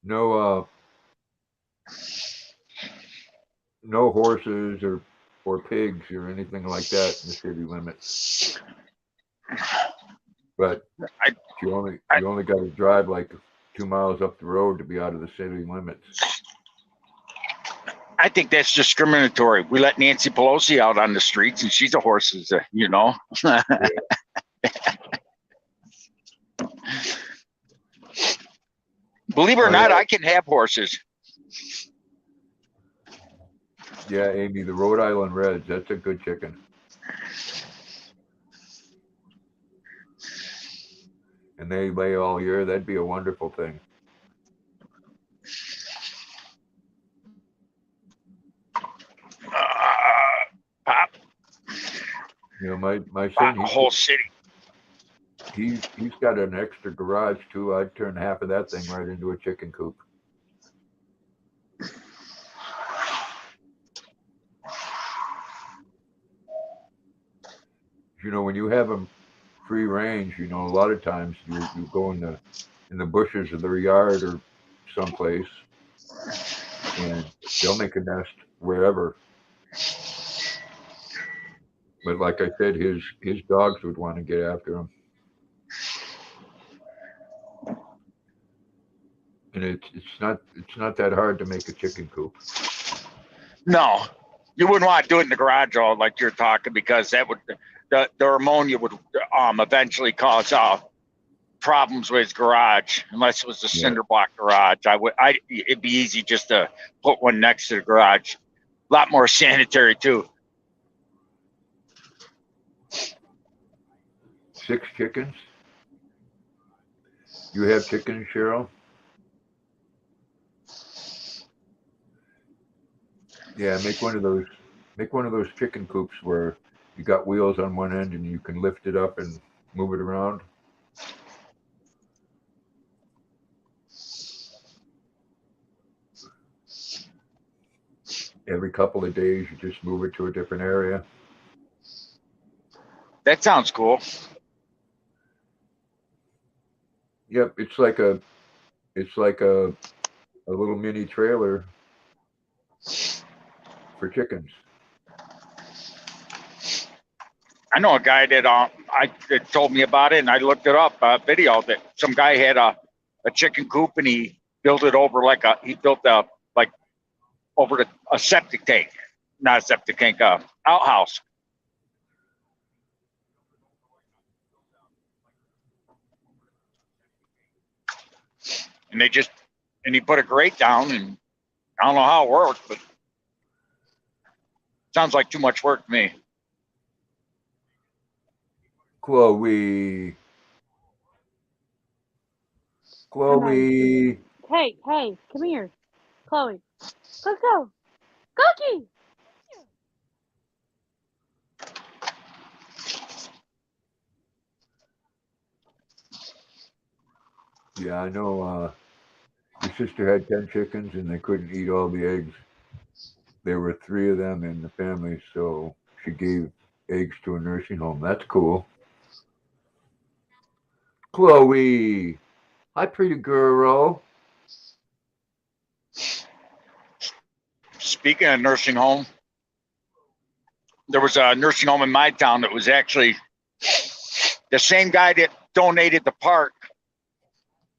No, no horses or pigs or anything like that in the city limits. But you only got to drive like 2 miles up the road to be out of the city limits. I think that's discriminatory. We let Nancy Pelosi out on the streets, and she's a horse, you know. Believe it or not, I can have horses. Yeah, Amy, the Rhode Island Reds, that's a good chicken. And they lay all year, that'd be a wonderful thing. Pop. You know, my Pop son, a whole city. he's got an extra garage too. I'd turn half of that thing right into a chicken coop. You know, when you have them free range, you know, a lot of times you go in the bushes of their yard or someplace, and they'll make a nest wherever. But like I said, his dogs would want to get after him. And it's not that hard to make a chicken coop. No, you wouldn't want to do it in the garage, all like you're talking, because that would the ammonia would eventually cause problems with his garage, unless it was a cinder block garage. It'd be easy just to put one next to the garage. A lot more sanitary too. 6 chickens? You have chickens, Cheryl? Yeah, make one of those chicken coops where you got wheels on one end and you can lift it up and move it around. Every couple of days, you just move it to a different area. That sounds cool. Yep, it's like a little mini trailer for chickens. I know a guy that told me about it, and I looked it up. Video that some guy had a chicken coop, and he built it over over a septic tank, not a septic tank, outhouse. And he put a grate down, and I don't know how it worked, but sounds like too much work to me. Chloe. Hey, come here. Chloe. Let's go. Cookie! Yeah, I know. Your sister had 10 chickens and they couldn't eat all the eggs. There were 3 of them in the family, so she gave eggs to a nursing home. That's cool. Chloe. Hi, pretty girl. Speaking of nursing home, there was a nursing home in my town that was actually the same guy that donated the park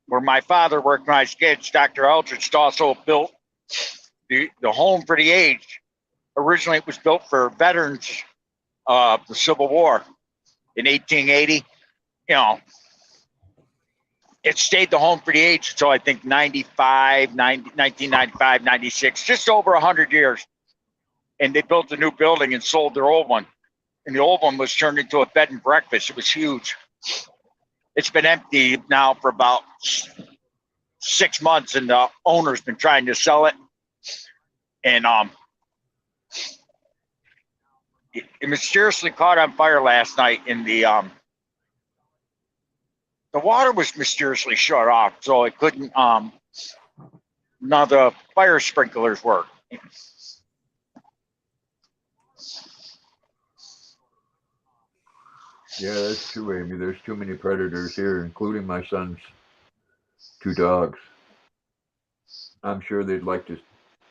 where my father worked when I was kids. Dr. Eldridge also built the home for the aged. Originally, it was built for veterans of the Civil War in 1880. You know, it stayed the home for the aged until I think 1995, 96, just over 100 years. And they built a new building and sold their old one. And the old one was turned into a bed and breakfast. It was huge. It's been empty now for about 6 months, and the owner's been trying to sell it. And it mysteriously caught on fire last night. In the water was mysteriously shut off, so it couldn't. None of the fire sprinklers work. Yeah, that's true, Amy. There's too many predators here, including my son's 2 dogs. I'm sure they'd like to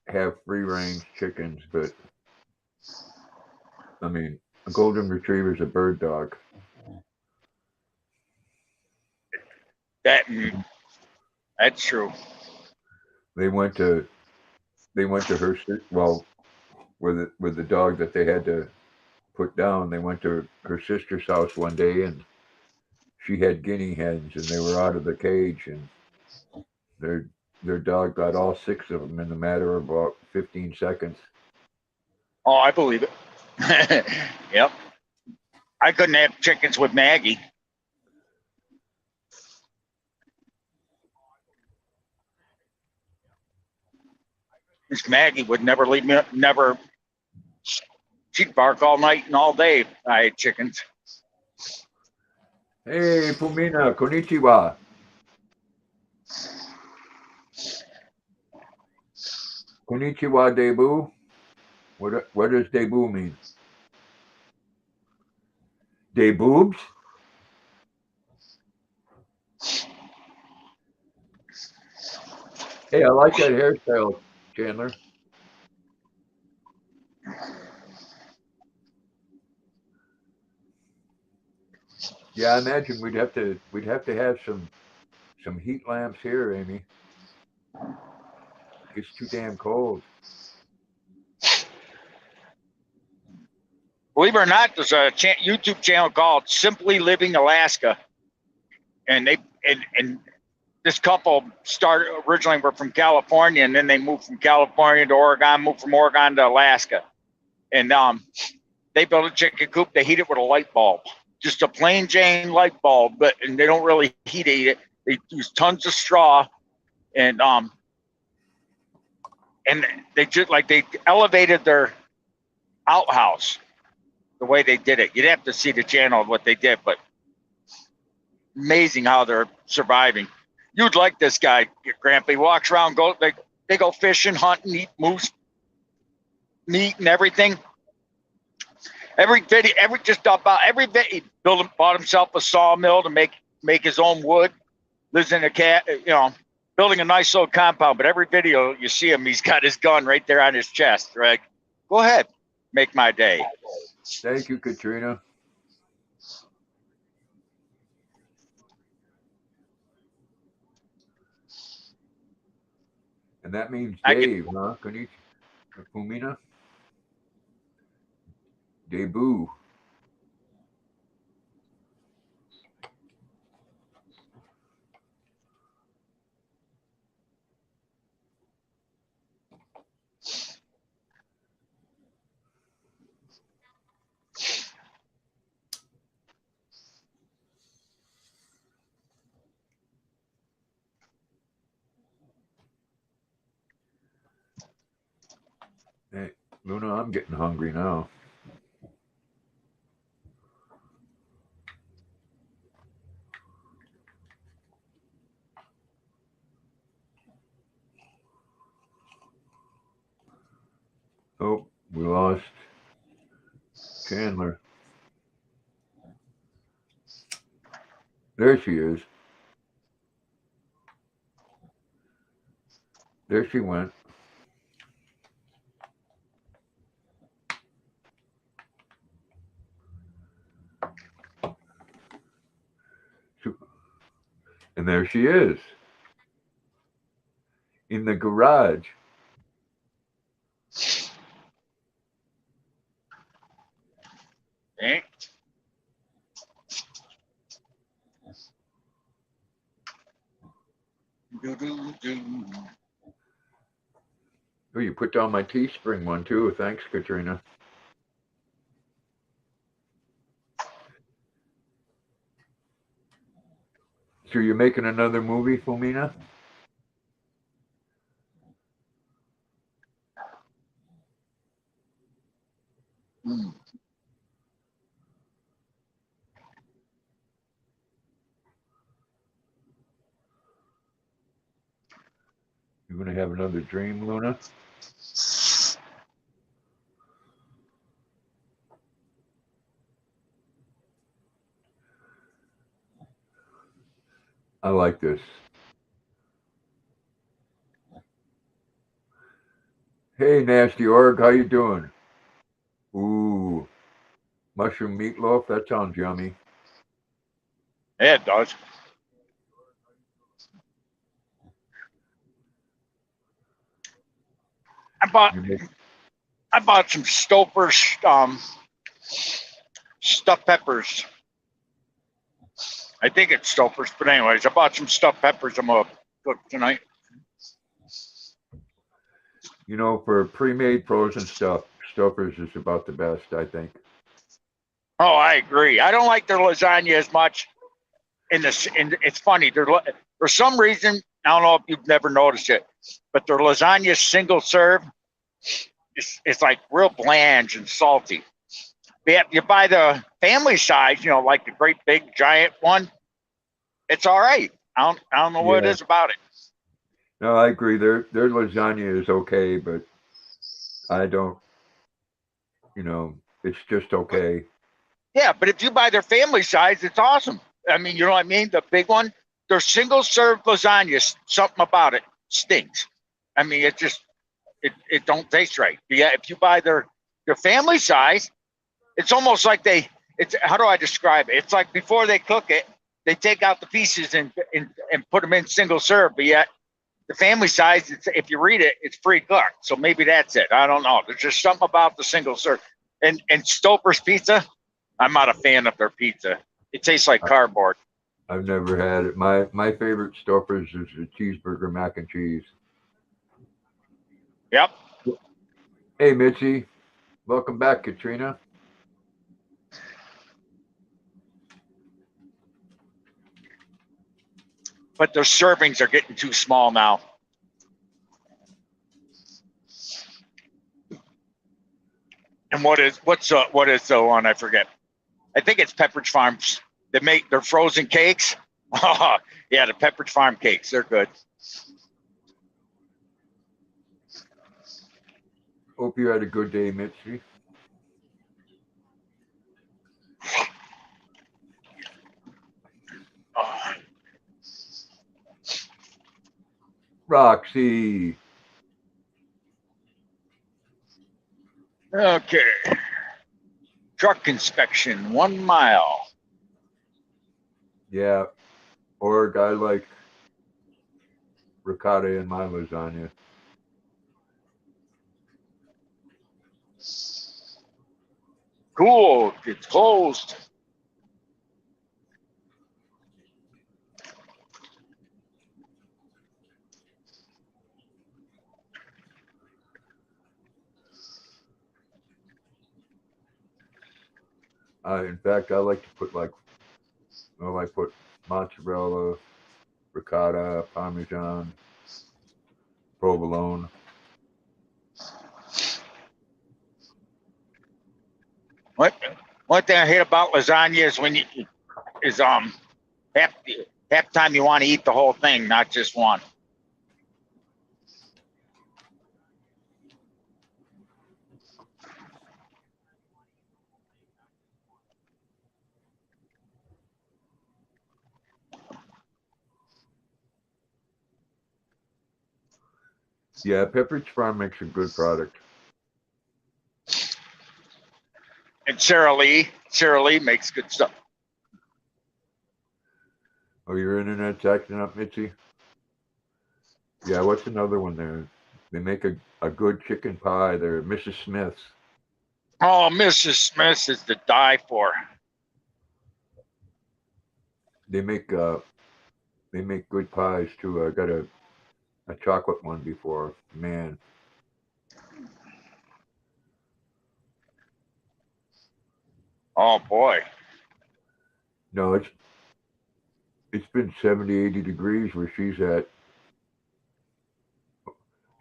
have free-range chickens, but I mean, a golden retriever's a bird dog. That's true. They went to her well, with the dog that they had to put down. They went to her sister's house one day, and she had guinea hens, and they were out of the cage, and their dog got all 6 of them in a matter of about 15 seconds. Oh, I believe it. Yep. I couldn't have chickens with Maggie. Miss Maggie would never leave me. Never. She'd bark all night and all day if I had chickens. Hey, Pumina, konnichiwa. Konnichiwa, Debu. What does Debu mean? Debubs? Hey, I like that hairstyle, Chandler. Yeah, I imagine we'd have to have some heat lamps here, Amy. It's too damn cold. Believe it or not, there's a YouTube channel called Simply Living Alaska, and this couple started originally were from California, and then they moved from California to Oregon, moved from Oregon to Alaska, and they built a chicken coop. They heat it with a light bulb, just a plain Jane light bulb, and they don't really heat it. They use tons of straw, and they just they elevated their outhouse the way they did it. You'd have to see the channel of what they did, but amazing how they're surviving. You'd like this guy, Grandpa. He walks around, they go fishing, hunting, eat moose meat and everything. Every video, he bought himself a sawmill to make his own wood. Lives in building a nice little compound. But every video you see him, he's got his gun right there on his chest. Right? Go ahead, make my day. Thank you, Katrina. And that means Dave, huh? Konnichiwa, Pumina? Debu. Hey, Luna, I'm getting hungry now. Oh, we lost Chandler. There she is. There she went. And there she is. In the garage. Eh? Oh, you put down my Teespring one too. Thanks, Katrina. So you're making another movie, Pumina? You're going to have another dream, Luna? I like this. Hey, Nasty Org, how you doing? Ooh, mushroom meatloaf. That sounds yummy. Yeah, it does. I bought You make, I bought some Stouffer's stuffed peppers. I think it's Stouffer's, but anyways, I bought some stuffed peppers. I'm gonna cook tonight. for pre-made frozen stuff, Stouffer's is about the best, I think. Oh, I agree. I don't like their lasagna as much. It's funny. For some reason, I don't know if you've never noticed it, but their lasagna single serve it's like real bland and salty. But you buy the family size, like the great big giant one, it's all right. I don't know what it Yeah. is about it. No, I agree. Their lasagna is okay, but I don't. It's just okay. Yeah, but if you buy their family size, it's awesome. I mean, you know what I mean? The big one, their single serve lasagna, something about it stinks. I mean, it don't taste right. But yeah, if you buy their family size, it's almost like it's how do I describe it? It's like before they cook it, they take out the pieces and put them in single serve. But yet the family size, if you read it, it's pre-cooked. So maybe that's it. I don't know. There's just something about the single serve. And Stouffer's pizza, I'm not a fan of their pizza. It tastes like cardboard. I've never had it. My favorite Stouffer's is the cheeseburger mac and cheese. Yep. Hey, Mitzi, welcome back, Katrina. But their servings are getting too small now. And what's the one I forget? I think it's Pepperidge Farms. They make their frozen cakes. Oh, yeah, the Pepperidge Farm cakes. They're good. Hope you had a good day, Mitzi. Oh, Roxy. okay. Truck inspection, 1 mile. Yeah. Or a guy like ricotta in my lasagna. Cool. It's closed. In fact, I like to put I put mozzarella, ricotta, parmesan, provolone. One thing I hate about lasagna is half the time you want to eat the whole thing, not just one. Yeah, Pepperidge Farm makes a good product. And Sara Lee makes good stuff. Oh, your internet's acting up, Mitzi? Yeah, what's another one there? They make a good chicken pie. They're Mrs. Smith's. Oh, Mrs. Smith is to die for. They make good pies too. I got a chocolate one before. Man. Oh boy. No, it's been 70, 80 degrees where she's at,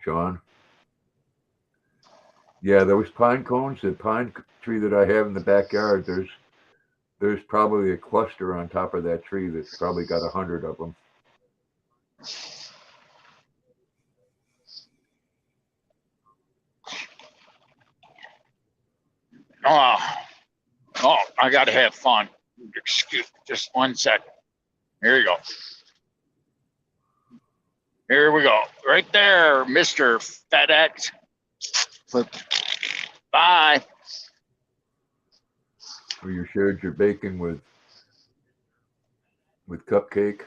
Sean. Yeah, those pine cones, the pine tree that I have in the backyard, there's probably a cluster on top of that tree that's probably got 100 of them. Oh, I got to have fun. Excuse just 1 second. Here you go. Here we go. Right there, Mr. FedEx. Bye. Where you shared your bacon with Cupcake.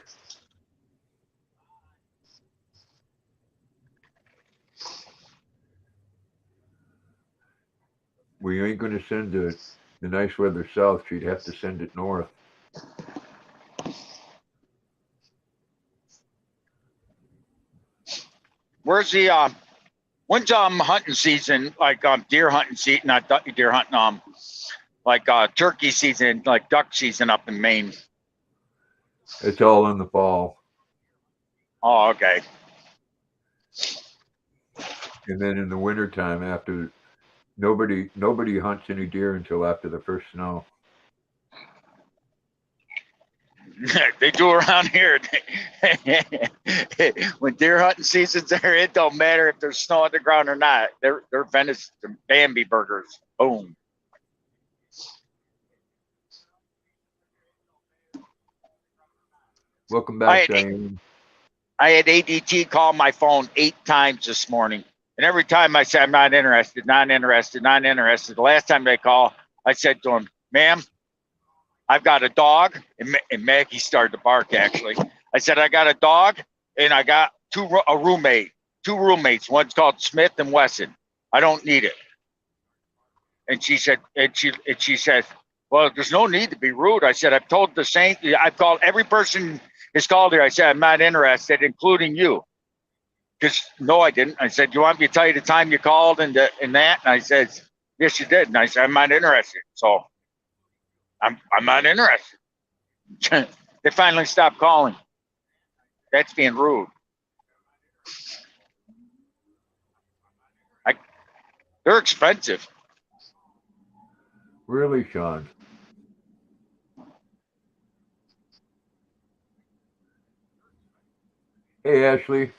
We ain't going to send the nice weather south. She'd have to send it north. Where's the when's hunting season? Like deer hunting season, not deer hunting. Like turkey season, like duck season up in Maine. It's all in the fall. Oh, okay. And then in the wintertime, after nobody hunts any deer until after the first snow. They do around here. When deer hunting season's there, it don't matter if there's snow on the ground or not. They're venison, Bambi burgers. Boom. Welcome back, Diane. I had ADT call my phone 8 times this morning. And every time I said, I'm not interested, not interested, not interested. The last time they call, I said to him, ma'am, I've got a dog. And Maggie started to bark, actually. I said, I got a dog and I got two roommates. One's called Smith and Wesson. I don't need it. And she said, well, there's no need to be rude. I said, I've told the same. I've called every person has called here. I said, I'm not interested, including you. Because no, I didn't. I said, you want me to tell you the time you called and that? And I said, yes, you did. And I said, I'm not interested. So I'm not interested. They finally stopped calling. That's being rude. They're expensive. Really, Sean? Hey, Ashley.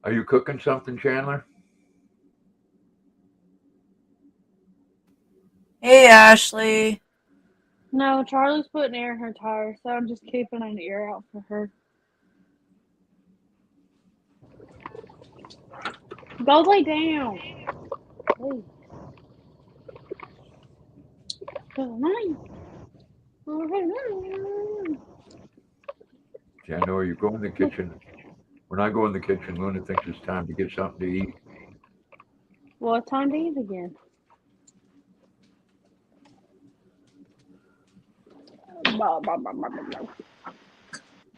Are you cooking something, Chandler? Hey, Ashley. No, Charlie's putting air in her tire, so I'm just keeping an ear out for her. Go lay down. Please. Good night. Jano, you go in the kitchen. When I go in the kitchen, Luna thinks it's time to get something to eat. Well, it's time to eat again.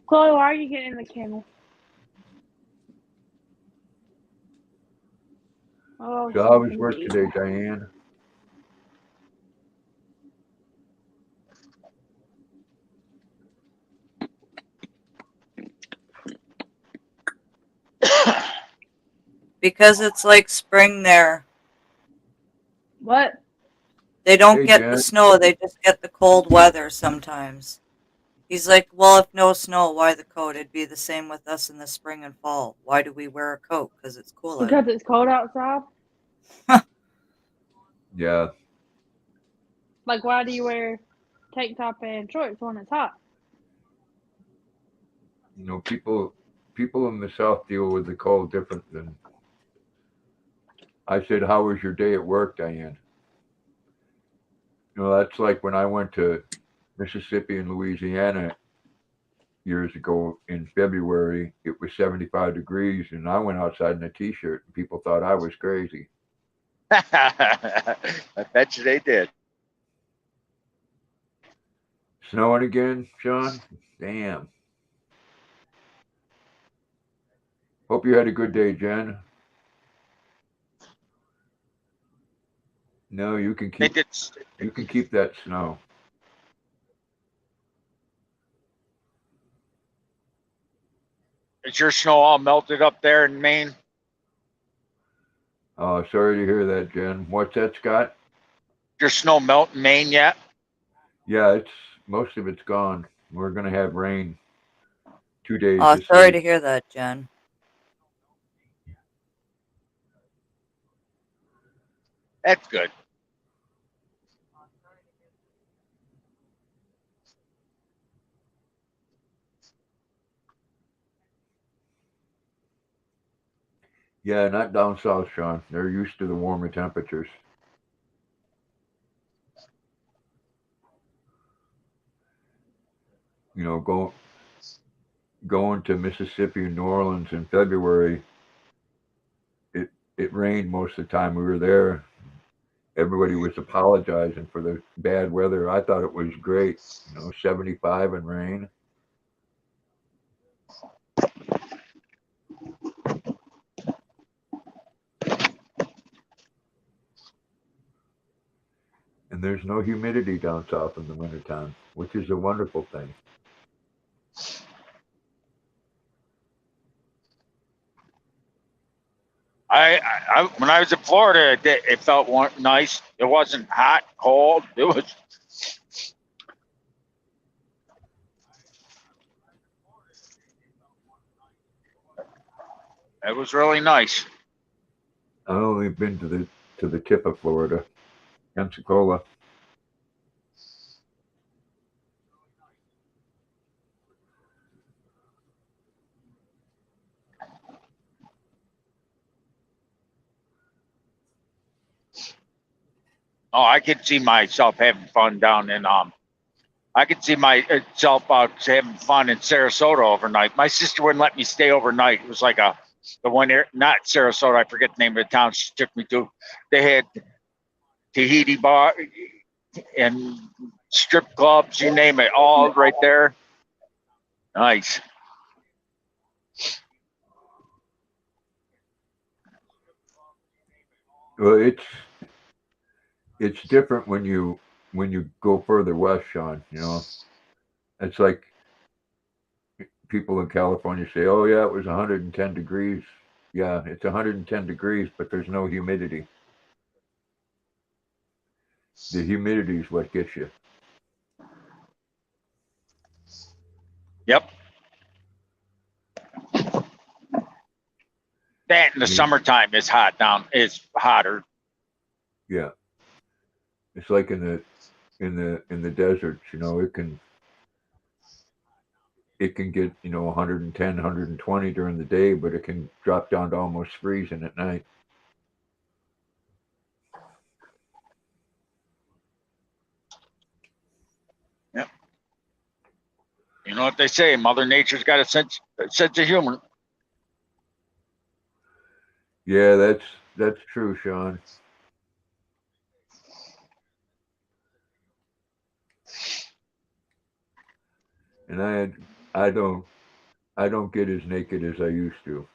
Chloe, why are you getting in the kennel? Oh, So how was something work to eat. today, Diane? Because it's like spring there. What? They don't Hey, get Jen. the snow, they just get the cold weather sometimes. He's like, well, if no snow, why the coat? It'd be the same with us in the spring and fall. Why do we wear a coat? Because it's cool out. Because it's cold outside? Yeah. Like, why do you wear tank top and shorts when it's hot? You know, people in the South deal with the cold different than. I said, how was your day at work, Diane? You know, that's like when I went to Mississippi and Louisiana years ago in February. It was 75 degrees, and I went outside in a T-shirt, and people thought I was crazy. I bet you they did. Snowing again, Sean? Damn. Hope you had a good day, Jen. No, you can keep that snow. Is your snow all melted up there in Maine? Oh, sorry to hear that, Jen. What's that, Scott? Your snow melt in Maine yet? Yeah, most of it's gone. We're gonna have rain 2 days. Oh, this sorry week. to hear that, Jen. That's good. Yeah, not down south, Sean. They're used to the warmer temperatures. You know, going to Mississippi and New Orleans in February, it rained most of the time we were there. Everybody was apologizing for the bad weather. I thought it was great. 75 and rain. And there's no humidity down south in the wintertime, which is a wonderful thing. When I was in Florida, it felt nice. It wasn't hot, cold. It was really nice. I've only been to the tip of Florida, Pensacola. Oh, I could see myself having fun down in I could see myself having fun in Sarasota overnight. My sister wouldn't let me stay overnight. It was like the one area, not Sarasota. I forget the name of the town she took me to. They had Tahiti bar and strip clubs, you name it, all right there. Nice. Well, it's different when you go further west, Sean. It's like people in California say, "Oh yeah, it was 110 degrees." Yeah, it's 110 degrees, but there's no humidity. The humidity is what gets you. Yep. That in the summertime is is hotter. Yeah, it's like in the deserts. It can get 110, 120 during the day, but it can drop down to almost freezing at night. Yep. You know what they say? Mother Nature's got a sense of humor. Yeah, that's true, Sean. And I don't get as naked as I used to.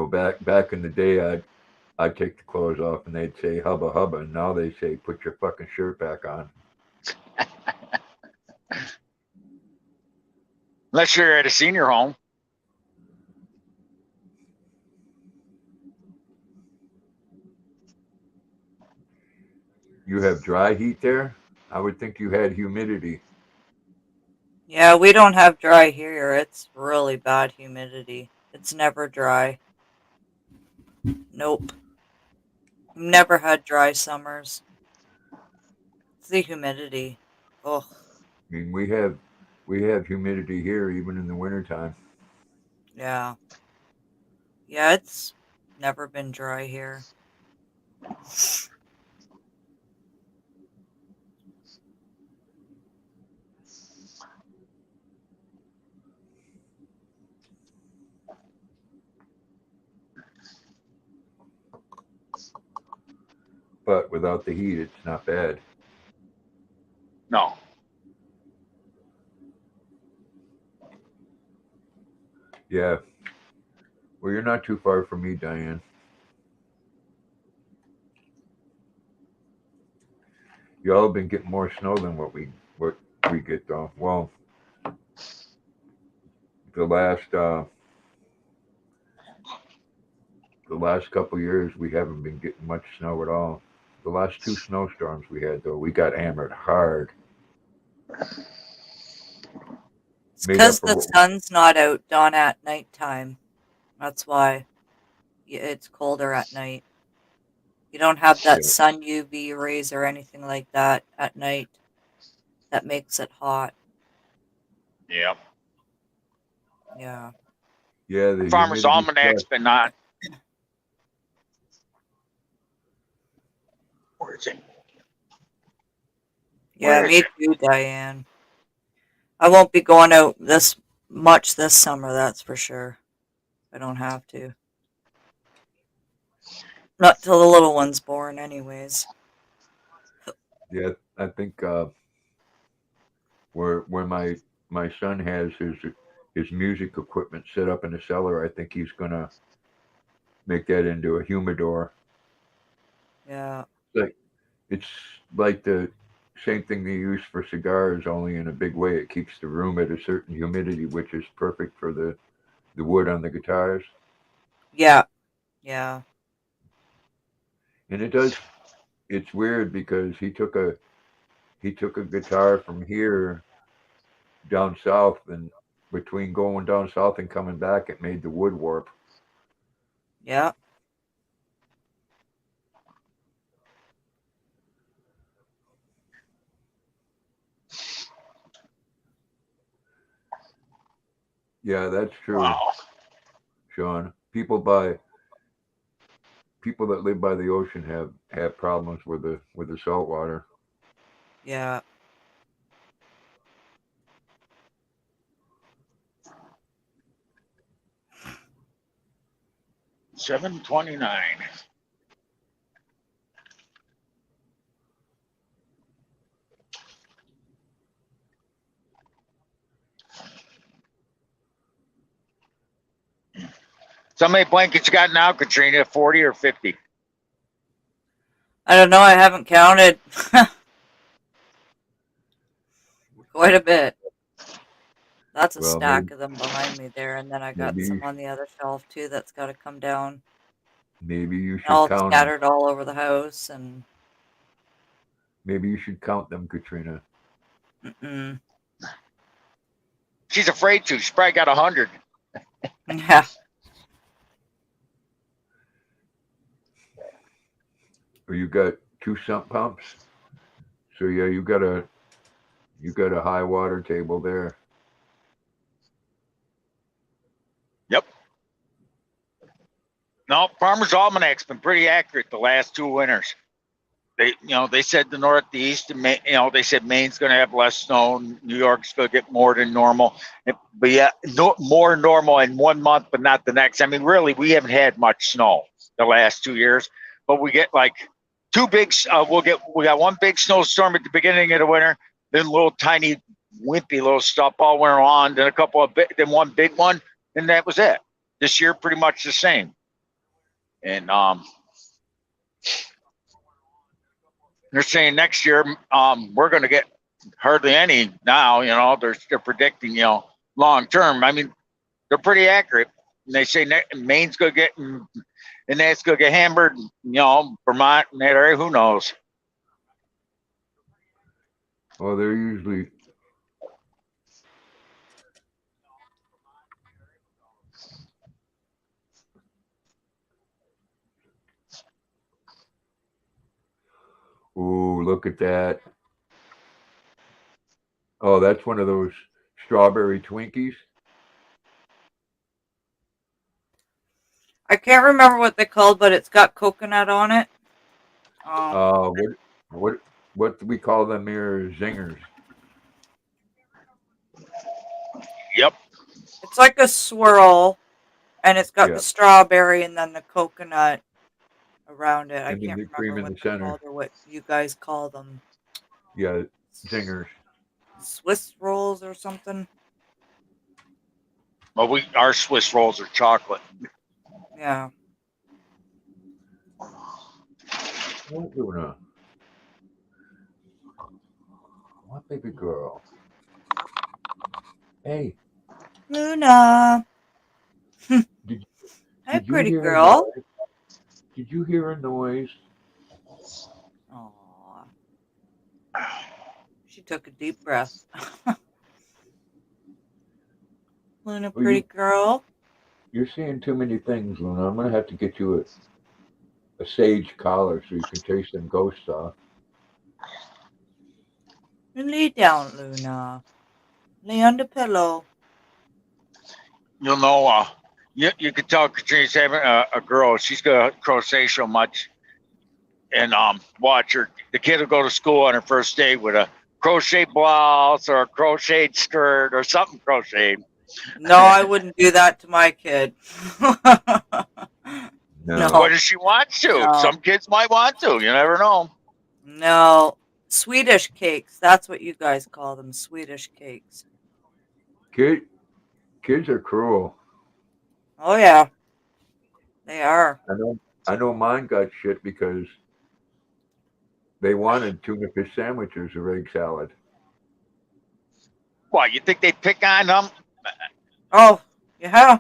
Back in the day, I'd take the clothes off and they'd say hubba hubba, and now they say put your fucking shirt back on. Unless you're at a senior home. You have dry heat there? I would think you had humidity. Yeah, we don't have dry here. It's really bad humidity. It's never dry. Nope. Never had dry summers. It's the humidity. Oh, I mean, we have humidity here even in the wintertime. yeah. Yeah, it's never been dry here. But without the heat, it's not bad. No. Yeah. Well, you're not too far from me, Diane. Y'all have been getting more snow than what we get though. Well, the last couple years we haven't been getting much snow at all. The last 2 snowstorms we had though, we got hammered hard. It's made up because for the what? sun's not out, Donna, at nighttime. That's why it's colder at night. You don't have that Yeah, sun UV rays or anything like that at night that makes it hot. Yeah. Yeah. yeah. The Farmer's humidity's Almanac's less. been on. Where is it? Yeah, Where is me it? too, Diane. I won't be going out this much this summer, that's for sure. I don't have to. Not till the little one's born, anyways. Yeah, I think where my son has his music equipment set up in the cellar, I think he's gonna make that into a humidor. Yeah. Like it's like the same thing they use for cigars, only in a big way. It keeps the room at a certain humidity, which is perfect for the wood on the guitars. Yeah. Yeah. And it does. It's weird because he took a guitar from here down south, and between going down south and coming back, it made the wood warp. Yeah. Yeah, that's true, Wow. Sean. People that live by the ocean have problems with the salt water. Yeah. 7:29. So how many blankets you got now, Katrina? 40 or 50? I don't know. I haven't counted. Quite a bit. That's a Well, stack of them behind me there, and then I got maybe some you on the other shelf too that's got to come down. maybe you should All count them. scattered all over the house, and Maybe you should count them, Katrina. mm-mm. She's afraid to. She's probably got 100. Yeah. Or you got two sump pumps. So yeah, you got a high water table there. Yep. No, Farmer's Almanac's been pretty accurate the last 2 winters. They said the Northeast and they said Maine's going to have less snow. New York's going to get more than normal. But yeah, more normal in 1 month, but not the next. I mean, really, we haven't had much snow the last 2 years, but we get like two big. We got one big snowstorm at the beginning of the winter, then little tiny wimpy little stuff all winter on, then a couple of then one big one, and that was it. This year, pretty much the same. And they're saying next year we're going to get hardly any now. They're predicting long term. I mean, they're pretty accurate. And they say Maine's going to get and that's going to get hammered. Vermont and that area. Who knows? Well, they're usually ooh, look at that. Oh, that's one of those strawberry Twinkies. I can't remember what they're called, but it's got coconut on it. What what do we call them here? Zingers. Yep. It's like a swirl, and it's got Yeah, the strawberry and then the coconut around it. I and then can't the cream remember in what the they're center. called or what you guys call them. Yeah, zingers. Swiss rolls or something. Well, our Swiss rolls are chocolate. Yeah. What, Luna? What baby girl? Hey, Luna. did Hi, did you pretty hear a girl. noise? Did you hear a noise? Aw. She took a deep breath. Luna, Well, pretty girl. you're seeing too many things, Luna. I'm gonna have to get you a sage collar so you can chase them ghosts off. Lay down, Luna. Lay on the pillow. You'll know, you can tell Katrina's having a girl. She's gonna crochet so much, and watch her. The kid will go to school on her first day with a crochet blouse or a crocheted skirt or something crocheted. No, I wouldn't do that to my kid. No. What if she wants to? No. Some kids might want to. You never know. No. Swedish cakes. That's what you guys call them. Swedish cakes. Kids are cruel. Oh, yeah. They are. I know mine got shit because they wanted tuna fish sandwiches or egg salad. What, you think they pick on them? Oh, yeah.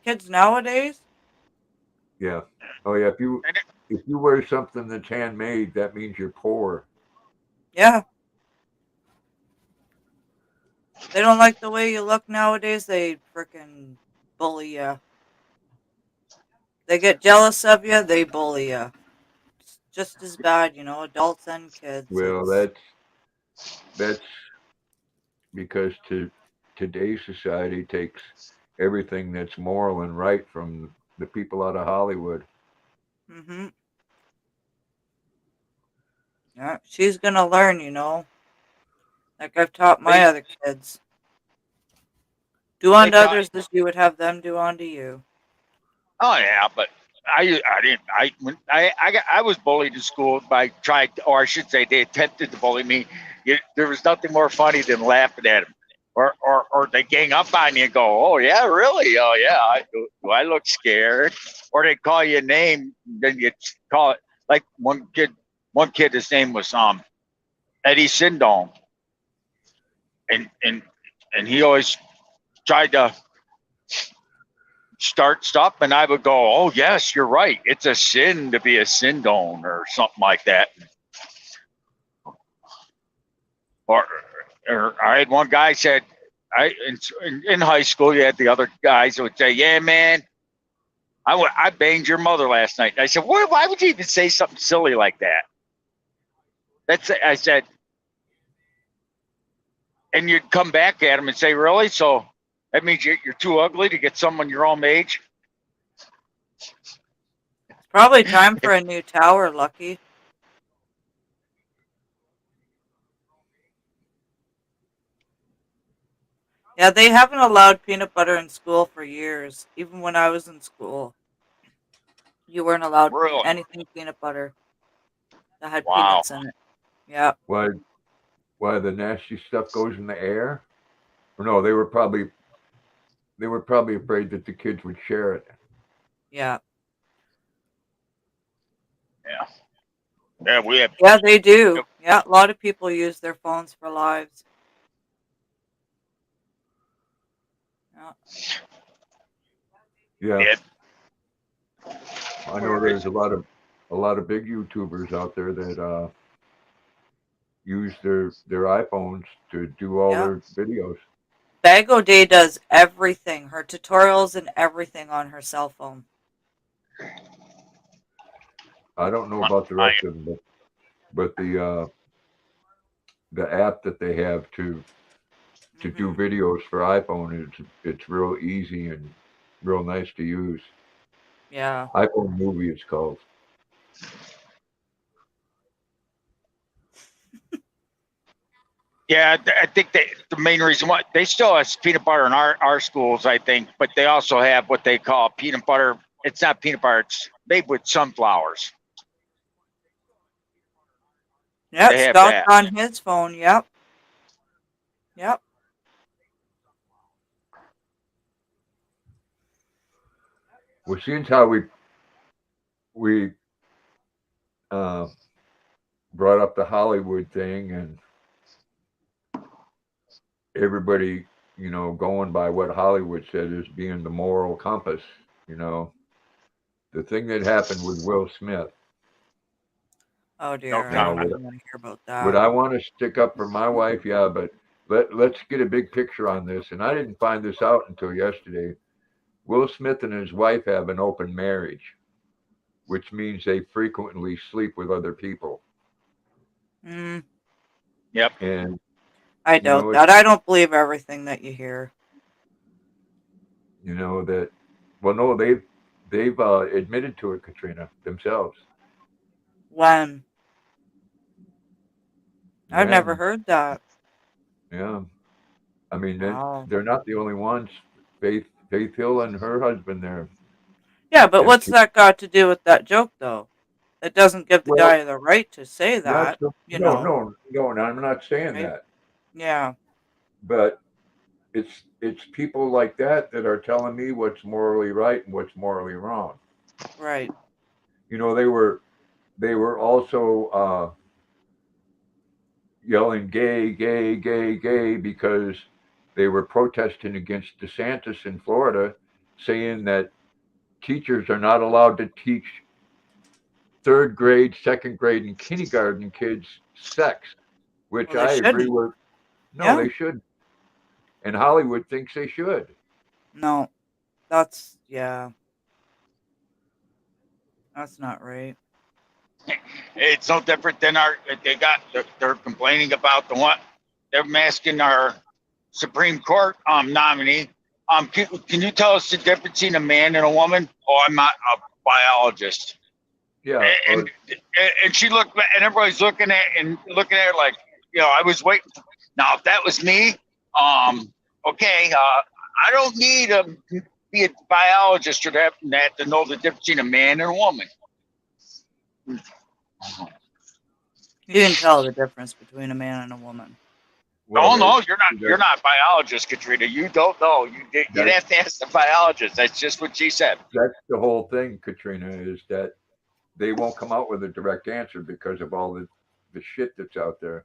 Kids nowadays? Yeah. Oh yeah. If you wear something that's handmade, that means you're poor. Yeah. They don't like the way you look nowadays. They frickin' bully you. They get jealous of you. They bully you. It's just as bad, adults and kids. Well, It's- that's because today's society takes everything that's moral and right from the people out of Hollywood. Mhm. Yeah, she's gonna learn, like I've taught my other kids. Do unto taught- others as you would have them do unto you. Oh yeah, but I was bullied in school by or I should say, they attempted to bully me. There was nothing more funny than laughing at them, or they gang up on you and go, "Oh yeah, really? Oh yeah, do I look scared?" Or they call you a name, then you call it like one kid. His name was Eddie Sindong, and he always tried to start stuff, and I would go, "Oh yes, you're right. It's a sin to be a Sindone," or something like that. Or I had one guy said, in high school, you had the other guys that would say, "Yeah, man, I banged your mother last night." And I said, "Why would you even say something silly like that?" I said, and you'd come back at him and say, "Really? So that means you're too ugly to get someone your own age?" It's probably time for a new tower, Lucky. Yeah, they haven't allowed peanut butter in school for years. Even when I was in school, you weren't allowed Really? anything peanut butter that had Wow. peanuts in it. Yeah. Why the nasty stuff goes in the air? Or no, they were probably afraid that the kids would share it. Yeah. Yeah, we have. Yeah, they do. Yeah, a lot of people use their phones for lives. Yeah. Yeah. Yeah. I know there's a lot of big YouTubers out there that use their iPhones to do all their videos. Bago Day does everything. Her tutorials and everything on her cell phone. I don't know about the rest of them, but the app that they have to do videos for iPhone, it's real easy and real nice to use. Yeah. iPhone Movie it's called. Yeah, I think the main reason why they still have peanut butter in our schools, I think, but they also have what they call peanut butter. It's not peanut butter; it's made with sunflowers. Yep, They have Scott's that. on his phone. Yep. Yep. Well, since how we brought up the Hollywood thing and everybody, going by what Hollywood said as being the moral compass, the thing that happened with Will Smith. Oh dear, Okay. I don't even want to hear about that. Would I want to stick up for my wife? Yeah, but let's get a big picture on this. And I didn't find this out until yesterday. Will Smith and his wife have an open marriage, which means they frequently sleep with other people. Mm, Yep. And I you know, doubt that. I don't believe everything that you hear. you know that. Well, no, they've admitted to it, Katrina, themselves. When? I've never When? heard that. Yeah. I mean, Wow. they're not the only ones. Faith Hill and her husband there. Yeah, but Have what's that got to do with that joke, though? It doesn't give the Well, guy the right to say not that, so, you no, know, no, no, no. I'm not saying right? that, Yeah, but it's people like that that are telling me what's morally right and what's morally wrong. right. You know, they were also yelling gay, gay, gay, gay because they were protesting against DeSantis in Florida, saying that teachers are not allowed to teach third grade, second grade, and kindergarten kids sex, which Well, they I agree shouldn't. with. No, Yeah. they should. And Hollywood thinks they should. No, yeah, that's not right. It's no different than they're complaining about the one they're masking our Supreme Court nominee. Can you tell us the difference between a man and a woman? Oh, I'm not a biologist. Yeah. And she looked, and everybody's looking at her like, I was waiting. Now, if that was me, okay, I don't need to be a biologist or that to know the difference between a man and a woman. You can tell the difference between a man and a woman. Oh no, you're not a biologist, Katrina. You don't know. You'd have to ask the biologist. That's just what she said. That's the whole thing, Katrina, is that they won't come out with a direct answer because of all the shit that's out there.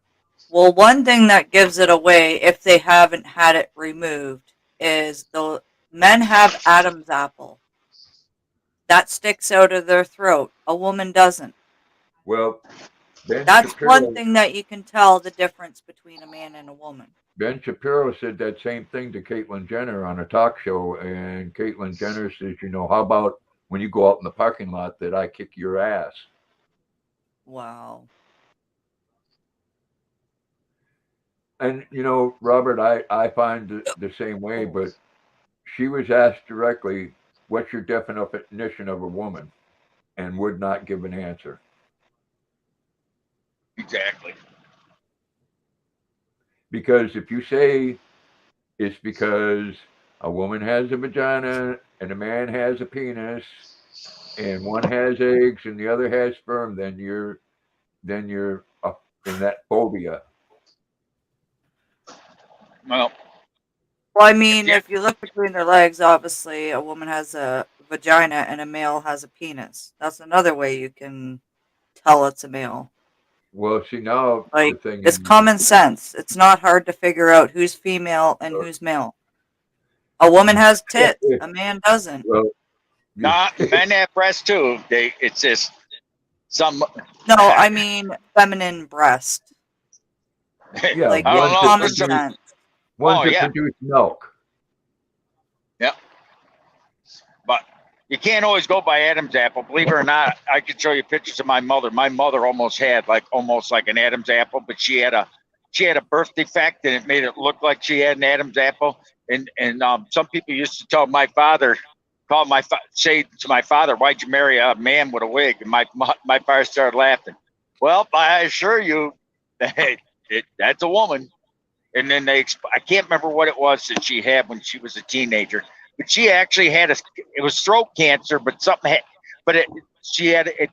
Well, one thing that gives it away, if they haven't had it removed, is the men have Adam's apple. That sticks out of their throat. A woman doesn't. Well, Ben That's one Shapiro thing that you can tell the difference between a man and a woman. Ben Shapiro said that same thing to Caitlyn Jenner on a talk show, and Caitlyn Jenner says, how about when you go out in the parking lot that I kick your ass? Wow. And Robert, I find the same way, but she was asked directly, "What's your definition of a woman?" and would not give an answer. Exactly. Because if you say it's because a woman has a vagina and a man has a penis, and one has eggs and the other has sperm, then you're in that phobia. Well, I mean, yeah. if you look between their legs, obviously a woman has a vagina and a male has a penis. That's another way you can tell it's a male. Well, see, now the Like, thing it's is, common sense. It's not hard to figure out who's female and who's male. A woman has tits, a man doesn't. well, Not men have breasts too. It's just some. No, I mean feminine breast. yeah, Like, I it's don't know. common There's some, sense. ones that yeah. produce milk. Yeah. But you can't always go by Adam's apple. Believe it or not, I can show you pictures of my mother. My mother almost had almost like an Adam's apple, but she had a birth defect, and it made it look like she had an Adam's apple. And some people used to tell my father, say to my father, "Why'd you marry a man with a wig?" And my father started laughing. Well, I assure you, that's a woman. And then I can't remember what it was that she had when she was a teenager, but she actually had it was throat cancer, but she had it,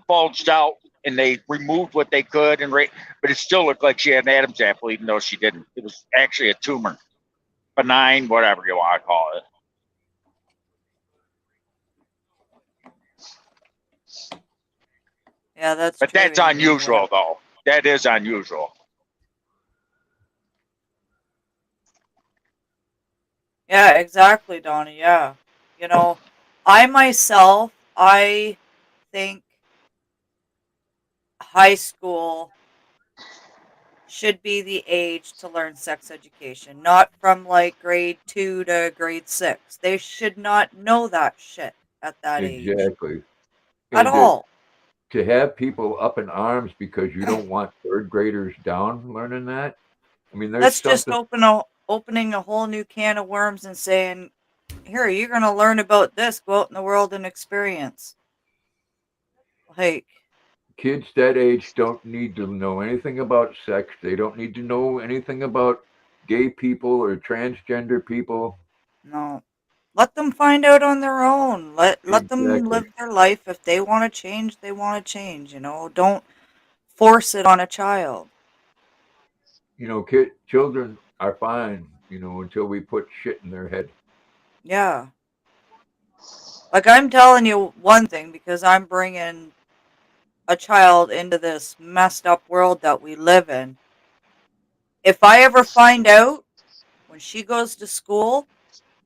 bulged out, and they removed what they could, but it still looked like she had an Adam's apple, even though she didn't. It was actually a tumor, benign, whatever you want to call it. Yeah, that's But true. that's unusual, though. That is unusual. Yeah, exactly, Donnie. Yeah. I think high school should be the age to learn sex education, not from like grade 2 to grade 6. They should not know that shit at that age Exactly. at And all. to have people up in arms because you don't want third graders down learning that. I mean, there's That's just something. opening a whole new can of worms and saying, "Here, you're going to learn about this. Go out in the world and experience." Like, Kids that age don't need to know anything about sex. They don't need to know anything about gay people or transgender people. no. Let them find out on their own. Let them Exactly. live their life. If they want to change, they want to change, you know. Don't force it on a child. Children are fine, until we put shit in their head. Yeah. Like, I'm telling you one thing because I'm bringing a child into this messed up world that we live in. If I ever find out when she goes to school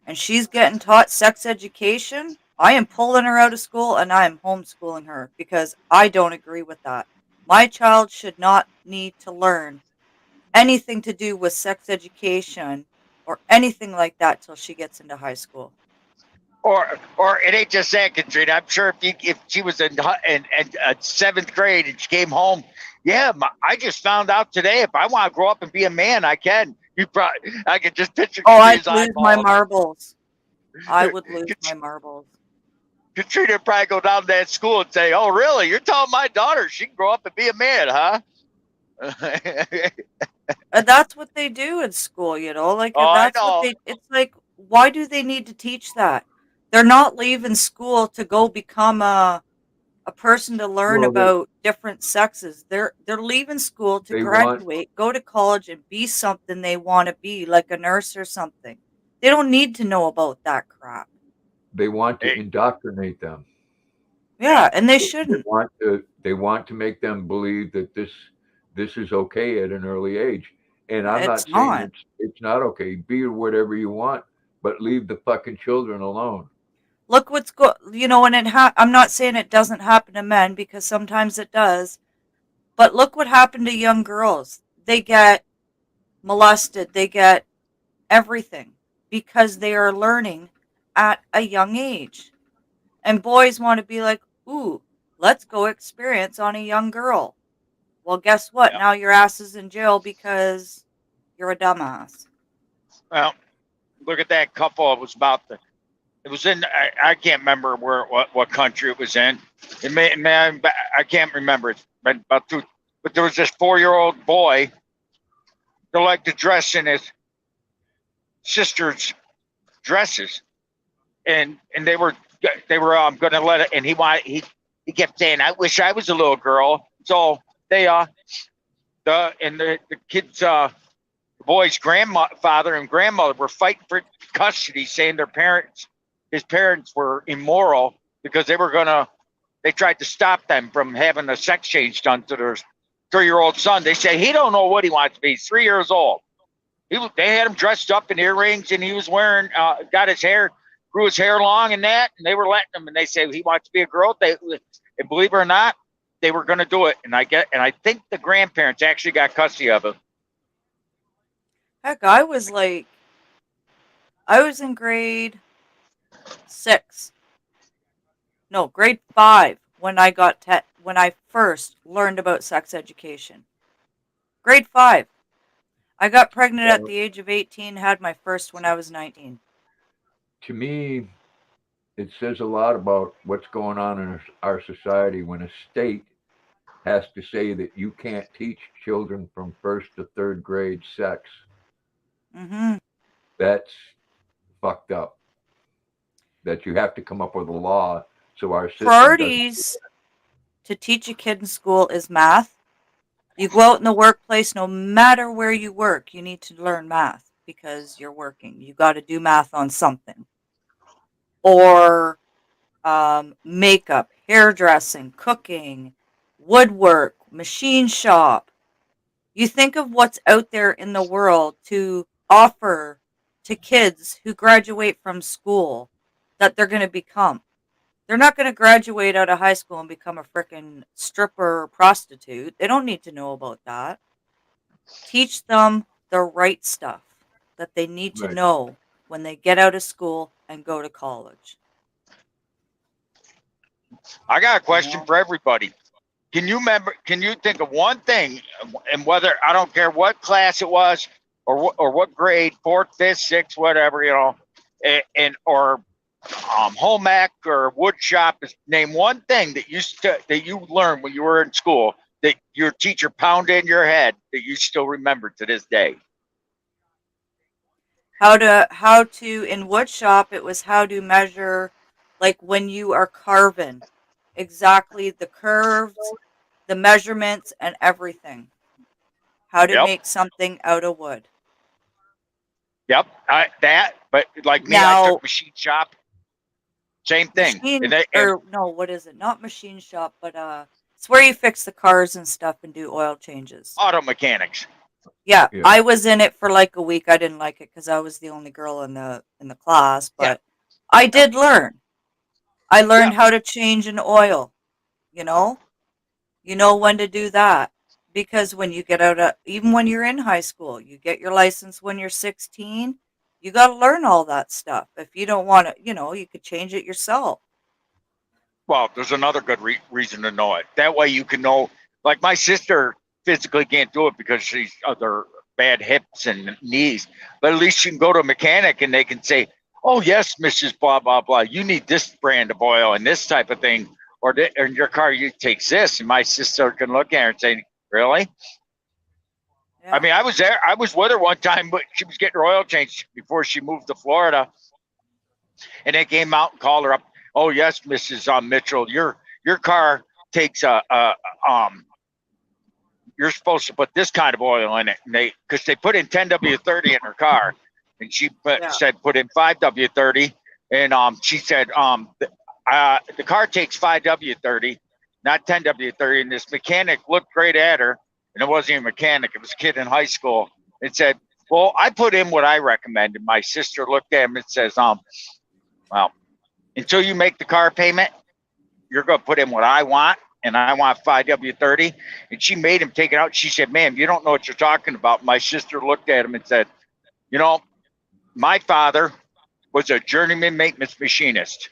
and she's getting taught sex education, I am pulling her out of school and I am homeschooling her because I don't agree with that. My child should not need to learn anything to do with sex education or anything like that till she gets into high school. Or it ain't just that, Katrina. I'm sure if she was in seventh grade and she came home, yeah, I just found out today if I want to grow up and be a man, I can. I could just picture Oh, I'd Katrina's lose my eyeballs. marbles. I would lose my marbles. Katrina would probably go down to that school and say, "Oh, really? You're telling my daughter she can grow up and be a man, huh?" And that's what they do in school, you know? Like, Oh, I that's what know. it's like, why do they need to teach that? They're not leaving school to go become a person to learn Well, about different sexes. They're leaving school to they want graduate, go to college and be something they want to be, like a nurse or something. They don't need to know about that crap. they want to Hey, indoctrinate them. Yeah, yeah. and they They shouldn't. want to make them believe that this is okay at an early age. And I'm It's not saying not. it's not okay. Be whatever you want, but leave the fucking children alone. Look and I'm not saying it doesn't happen to men because sometimes it does, but look what happened to young girls. They get molested, they get everything because they are learning at a young age. And boys want to be like, "Ooh, let's go experience on a young girl." Well, guess what? Yeah. Now your ass is in jail because you're a dumbass. Well, look at that couple. It was in. I can't remember what country it was in. I can't remember. It's been about two. But there was this 4-year-old boy that liked to dress in his sister's dresses, and they were going to let it. And he kept saying, "I wish I was a little girl." So they the kids the boy's grandfather and grandmother were fighting for custody, saying his parents were immoral because they tried to stop them from having a sex change done to their 3-year-old son. They say he don't know what he wants to be. He's 3 years old. They had him dressed up in earrings, and he was wearing grew his hair long and that, and they were letting him. And they say he wants to be a girl. And believe it or not, they were going to do it. And I think the grandparents actually got custody of him. Heck, I was in grade 6. No, grade 5 when when I first learned about sex education. Grade 5. I got pregnant at the age of 18, had my first when I was 19. To me, it says a lot about what's going on in our society when a state has to say that you can't teach children from first to third grade sex. Mhm. That's fucked up. That you have to come up with a law so our system doesn't. Priorities to teach a kid in school is math. You go out in the workplace, no matter where you work, you need to learn math because you're working. You got to do math on something. Or makeup, hairdressing, cooking, woodwork, machine shop. You think of what's out there in the world to offer to kids who graduate from school that they're going to become. They're not going to graduate out of high school and become a freaking stripper or prostitute. They don't need to know about that. Teach them the right stuff that they need to Right. know when they get out of school and go to college. I got a question know? for everybody. Can you remember? Can you think of one thing, and whether I don't care what class it was, or what grade, fourth, fifth, sixth, whatever, or home ec or wood shop, is name one thing that you learned when you were in school that your teacher pounded in your head that you still remember to this day. How to in wood shop, it was how to measure, like when you are carving, exactly the curves, the measurements, and everything. How to Yep. make something out of wood. Yep. But like me, I Now, took machine shop. Same thing. machine And or no, what is it? Not machine shop, but it's where you fix the cars and stuff and do oil changes. auto mechanics. Yeah, Yeah. I was in it for like a week. I didn't like it because I was the only girl in the class, Yeah. but I did learn. I learned Yeah. how to change an oil. You know, when to do that because when you get out of, even when you're in high school, you get your license when you're 16. You got to learn all that stuff. If you don't want to, you could change it yourself. Well, there's another good reason to know it. That way you can know. Like my sister physically can't do it because she's other bad hips and knees, but at least you can go to a mechanic and they can say, "Oh yes, Mrs. Blah blah blah, you need this brand of oil and this type of thing, or in your car you takes this." And my sister can look at her and say, "Really?" Yeah. I mean, I was there. I was with her one time, but she was getting her oil changed before she moved to Florida, and they came out and called her up. "Oh yes, Mrs. Mitchell, your car takes you're supposed to put this kind of oil in it." And because they put in 10W30 in her car, and she Yeah. said put in 5W30, and she said the car takes 5W30, not 10W30. And this mechanic looked great at her, and it wasn't even a mechanic; it was a kid in high school, and said, "Well, I put in what I recommended." My sister looked at him and says, "Well, until you make the car payment, you're going to put in what I want, and I want 5W30." And she made him take it out. She said, "Ma'am, you don't know what you're talking about." My sister looked at him and said, "My father was a journeyman maintenance machinist."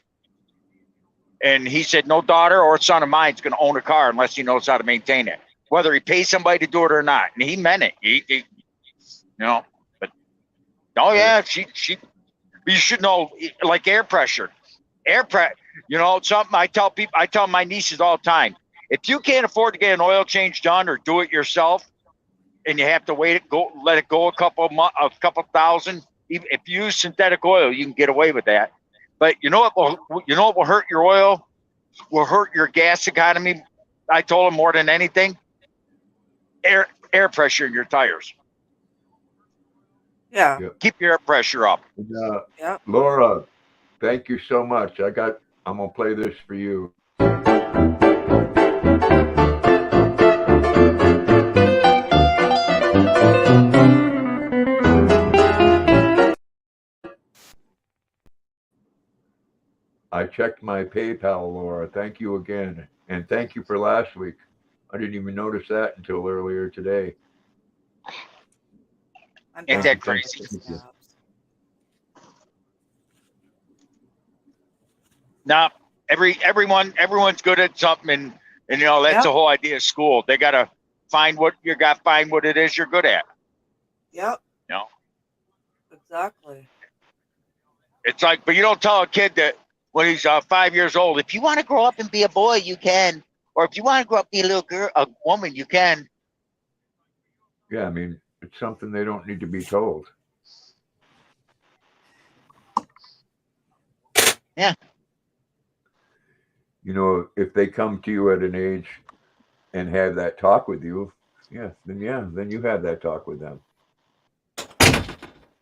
And he said, "No daughter or son of mine is going to own a car unless he knows how to maintain it, whether he pays somebody to do it or not." And he meant it. But oh yeah, you should know, like air pressure. Something I tell my nieces all the time. If you can't afford to get an oil change done or do it yourself, and you have to let it go a couple thousand, even if you use synthetic oil, you can get away with that. But you know what will hurt your oil? Will hurt your gas economy. I told them more than anything. Air pressure in your tires. Yeah. Yep. Keep your air pressure up. And, Yep. Laura, thank you so much. I'm gonna play this for you. I checked my PayPal, Laura. Thank you again. And thank you for last week. I didn't even notice that until earlier today. I'm Ain't bad that with crazy? these apps. Now, everyone's good at something, and that's Yep. the whole idea of school. They gotta find what it is you're good at. Yep. You know, Exactly. it's like, but you don't tell a kid that when he's 5 years old, if you want to grow up and be a boy, you can, or if you want to grow up and be a little girl, a woman, you can. Yeah, I mean, it's something they don't need to be told. Yeah. If they come to you at an age and have that talk with you, then you have that talk with them.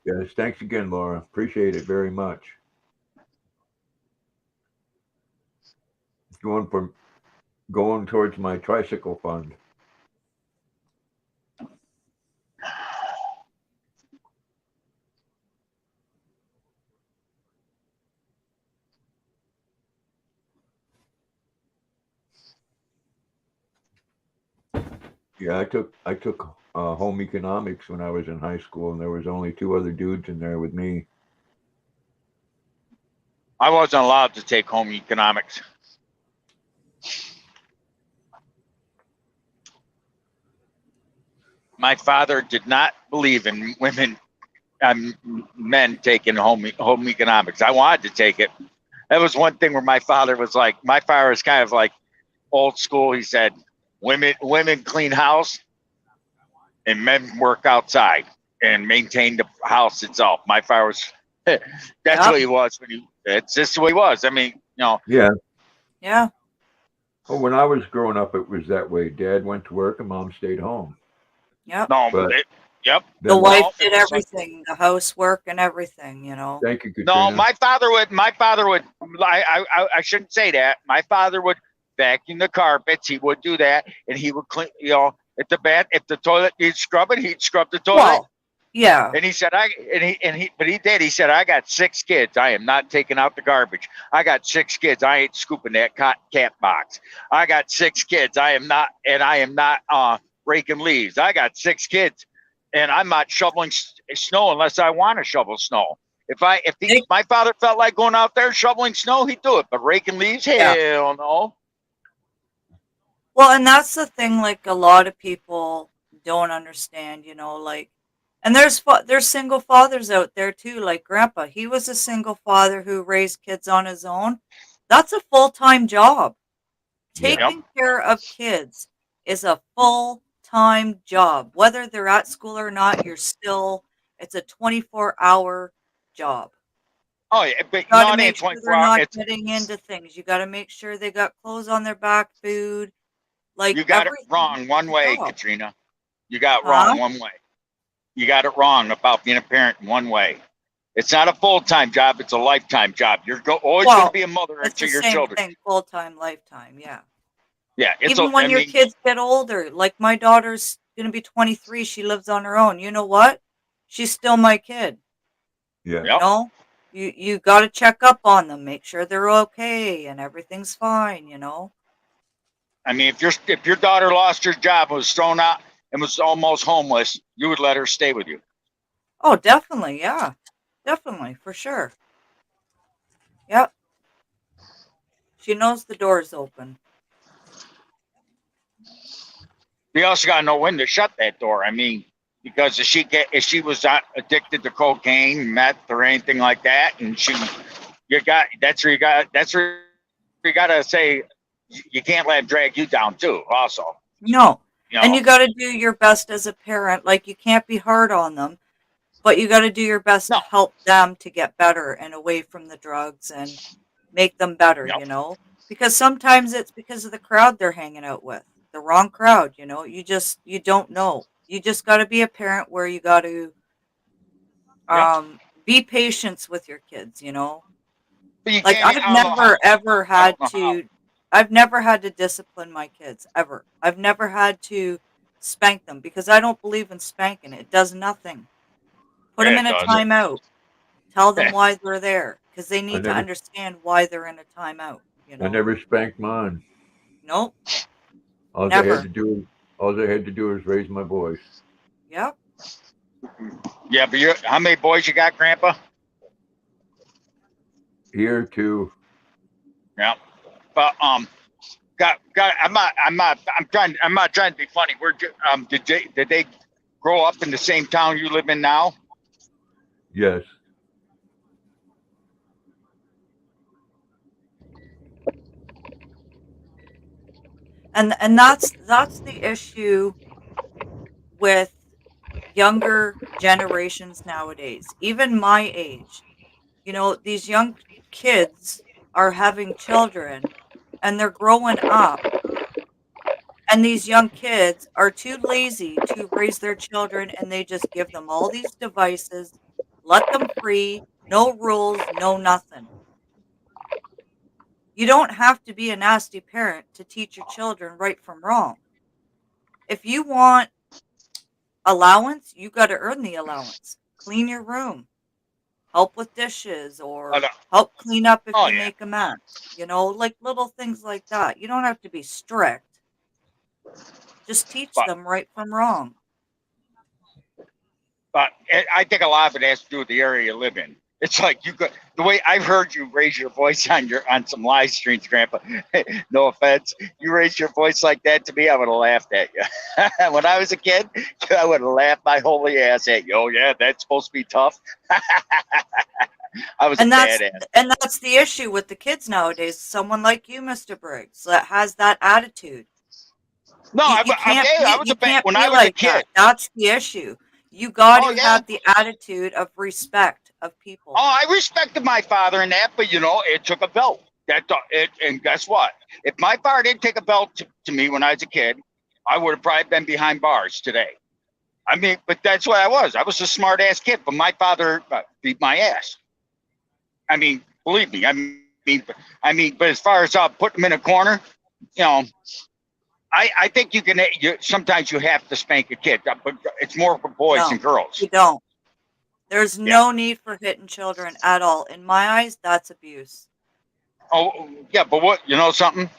Yes, thanks again, Laura. Appreciate it very much. Going towards my tricycle fund. Yeah, I took home economics when I was in high school, and there was only 2 other dudes in there with me. I wasn't allowed to take home economics. My father did not believe in women, men taking home economics. I wanted to take it. That was one thing where my father was kind of like old school. He said, women clean house and men work outside and maintain the house itself. My father was, that's Yep. what he was. It's just the way he was. I mean, Yeah. Yeah. Well, when I was growing up, it was that way. Dad went to work and Mom stayed home. Yep. no, But- yep. The Then- wife No, it did was like- everything, the housework and everything, you know. Thank you, Katrina. No, my father would. I shouldn't say that. My father would vacuum the carpets. He would do that, and he would clean. If the toilet needs scrubbing, he'd scrub the toilet. Well, yeah. And he said, but he did. He said, I got 6 kids. I am not taking out the garbage. I got 6 kids. I ain't scooping that cat box. I got 6 kids. I am not raking leaves. I got 6 kids, and I'm not shoveling snow unless I want to shovel snow. If my father felt like going out there shoveling snow, he'd do it. But raking leaves, Yeah. hell no. Well, and that's the thing, like a lot of people don't understand, you know, like, and there's single fathers out there too, like Grandpa. He was a single father who raised kids on his own. That's a full-time job. Yeah. Taking care of kids is a full-time job. Whether they're at school or not, it's a 24-hour job. Oh yeah, but You got to it make ain't sure 24 they're not hours. getting into things. You got to make sure they got clothes on their back, food. Like You got it everything. wrong one way, job. Katrina. You got it Huh? wrong one way. You got it wrong about being a parent in one way. It's not a full-time job. It's a lifetime job. You're always going Well, to be a mother It's to the your same children. thing, full-time, lifetime, yeah. Yeah. Even when your kids get older, like my daughter's going to be 23, she lives on her own. You know what? She's still my kid. Yeah. Yep. You know? You got to check up on them, make sure they're okay and everything's fine, you know? I mean, if your daughter lost her job, was thrown out, and was almost homeless, you would let her stay with you. Oh, definitely, yeah. Definitely, for sure. Yep. She knows the door's open. You also got to know when to shut that door. I mean, because if she was addicted to cocaine, meth, or anything like that, and that's where you got to say you can't let it drag you down too. Also, No. you know, And you got to do your best as a parent. Like, you can't be hard on them, but you got to do your best No. to help them to get better and away from the drugs and make them better, Yep. you know? Because sometimes it's because of the crowd they're hanging out with, the wrong crowd, you know? You don't know. You just got to be a parent where you got to be patient with your kids, you know? but you Like, can't. I've never had to discipline my kids, ever. I've never had to spank them because I don't believe in spanking. It does nothing. Put them Yeah, in it a doesn't. timeout. Tell them why they're there because they need to never- understand why they're in a timeout, you know? I never spanked mine. Nope. All Never. I had to do is raise my voice. Yep. Yeah, but how many boys you got, Grandpa? Here too. Yeah, but I'm not trying to be funny. Did they grow up in the same town you live in now? Yes. And that's the issue with younger generations nowadays. Even my age. You know, these young kids are having children and they're growing up. And these young kids are too lazy to raise their children and they just give them all these devices, let them free, no rules, no nothing. You don't have to be a nasty parent to teach your children right from wrong. If you want allowance, you got to earn the allowance. Clean your room, help with dishes, or help clean up if you make a mess. You know, like little things like that. You don't have to be strict. Just teach them right from wrong. But I think a lot of it has to do with the area you live in. It's like you could, the way I've heard you raise your voice on some live streams, Grandpa. No offense, you raised your voice like that to me, I would have laughed at you. When I was a kid, I would have laughed my holy ass at you. Oh yeah, that's supposed to be tough. I was a badass. And that's the issue with the kids nowadays. Someone like you, Mr. Briggs, that has that attitude. No, You I was a bad when I was a kid. that. That's the issue. You got to Oh, yeah. have the attitude of respect of people. Oh, I respected my father in that, but it took a belt. And guess what? If my father didn't take a belt to me when I was a kid, I would have probably been behind bars today. I mean, but that's what I was. I was a smart ass kid, but my father beat my ass. I mean, believe me. But as far as putting him in a corner, I think sometimes you have to spank a kid, but it's more for boys No, than girls. You don't. There's no need for hitting children at all. In my eyes, that's abuse. Oh, yeah, but something?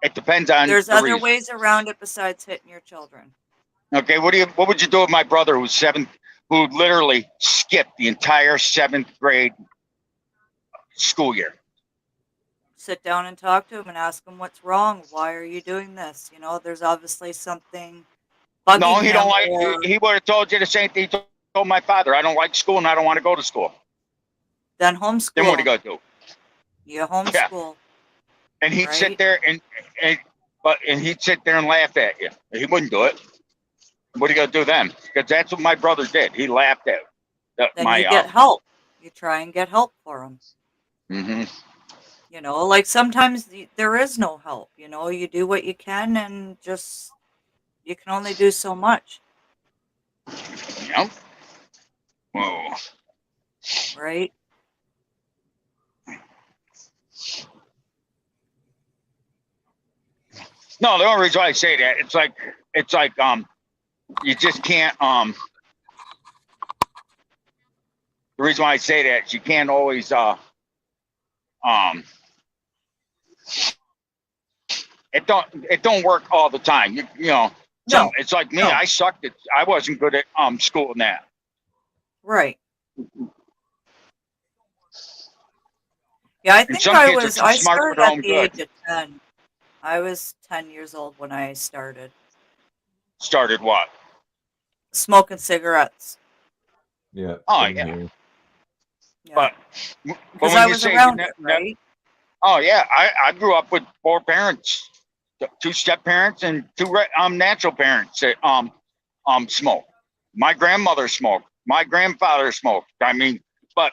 It depends on There's the other reason. ways around it besides hitting your children. Okay, what would you do with my brother who literally skipped the entire 7th grade school year? Sit down and talk to him and ask him what's wrong. Why are you doing this? There's obviously something bugging No, he him. don't like. He would have told you the same thing. He told my father, I don't like school and I don't want to go to school. Then homeschool. Then what are you gonna do? You homeschool. And he'd Right? sit there and he'd sit there and laugh at you. He wouldn't do it. What are you gonna do then? Because that's what my brother did. He laughed at Then you get help. You try and get help for him. Mm-hmm. Like sometimes there is no help. You do what you can and just you can only do so much. Yep. Whoa. Right? No, the only reason why I say that, it's like you just can't the reason why I say that is you can't always it don't work all the time. No. It's like me, No. I sucked at I wasn't good at school and that. Right. Yeah, I think some I kids are was. too I smart for started their at own the good. age of 10. I was 10 years old when I started Started what? smoking cigarettes. Yeah. Oh, same yeah. here. Yeah. But because when I you was say around you it, ne- right? Oh yeah, I grew up with 4 parents, 2 step parents and 2 natural parents that smoke. My grandmother smoked. My grandfather smoked. I mean, but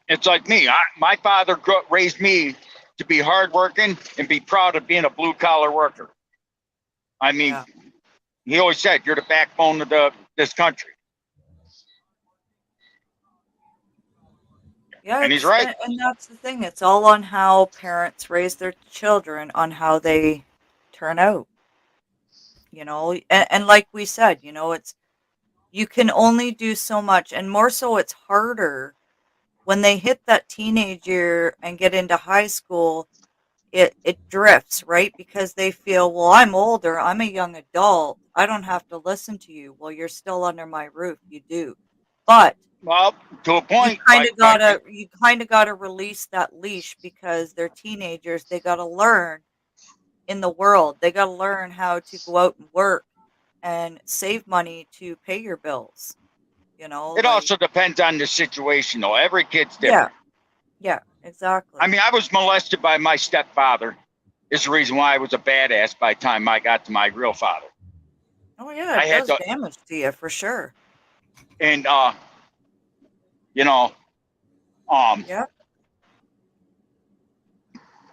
it's like me. My father raised me to be hardworking and be proud of being a blue collar worker. I mean, Yeah. he always said, "You're the backbone of this country." Yeah, And he's right. and that's the thing. It's all on how parents raise their children, on how they turn out. And like we said, it's you can only do so much, and more so, it's harder when they hit that teenage year and get into high school. It drifts, right? Because they feel, well, I'm older, I'm a young adult, I don't have to listen to you. Well, you're still under my roof, you do, but Well, to a you point. kind of gotta release that leash because they're teenagers. They gotta learn in the world. They gotta learn how to go out and work and save money to pay your bills. It Like, also depends on the situation, though. Every kid's yeah, different. yeah, exactly. I mean, I was molested by my stepfather. Is the reason why I was a badass by the time I got to my real father. Oh yeah, I it had does to- damage to you for sure. And Yeah,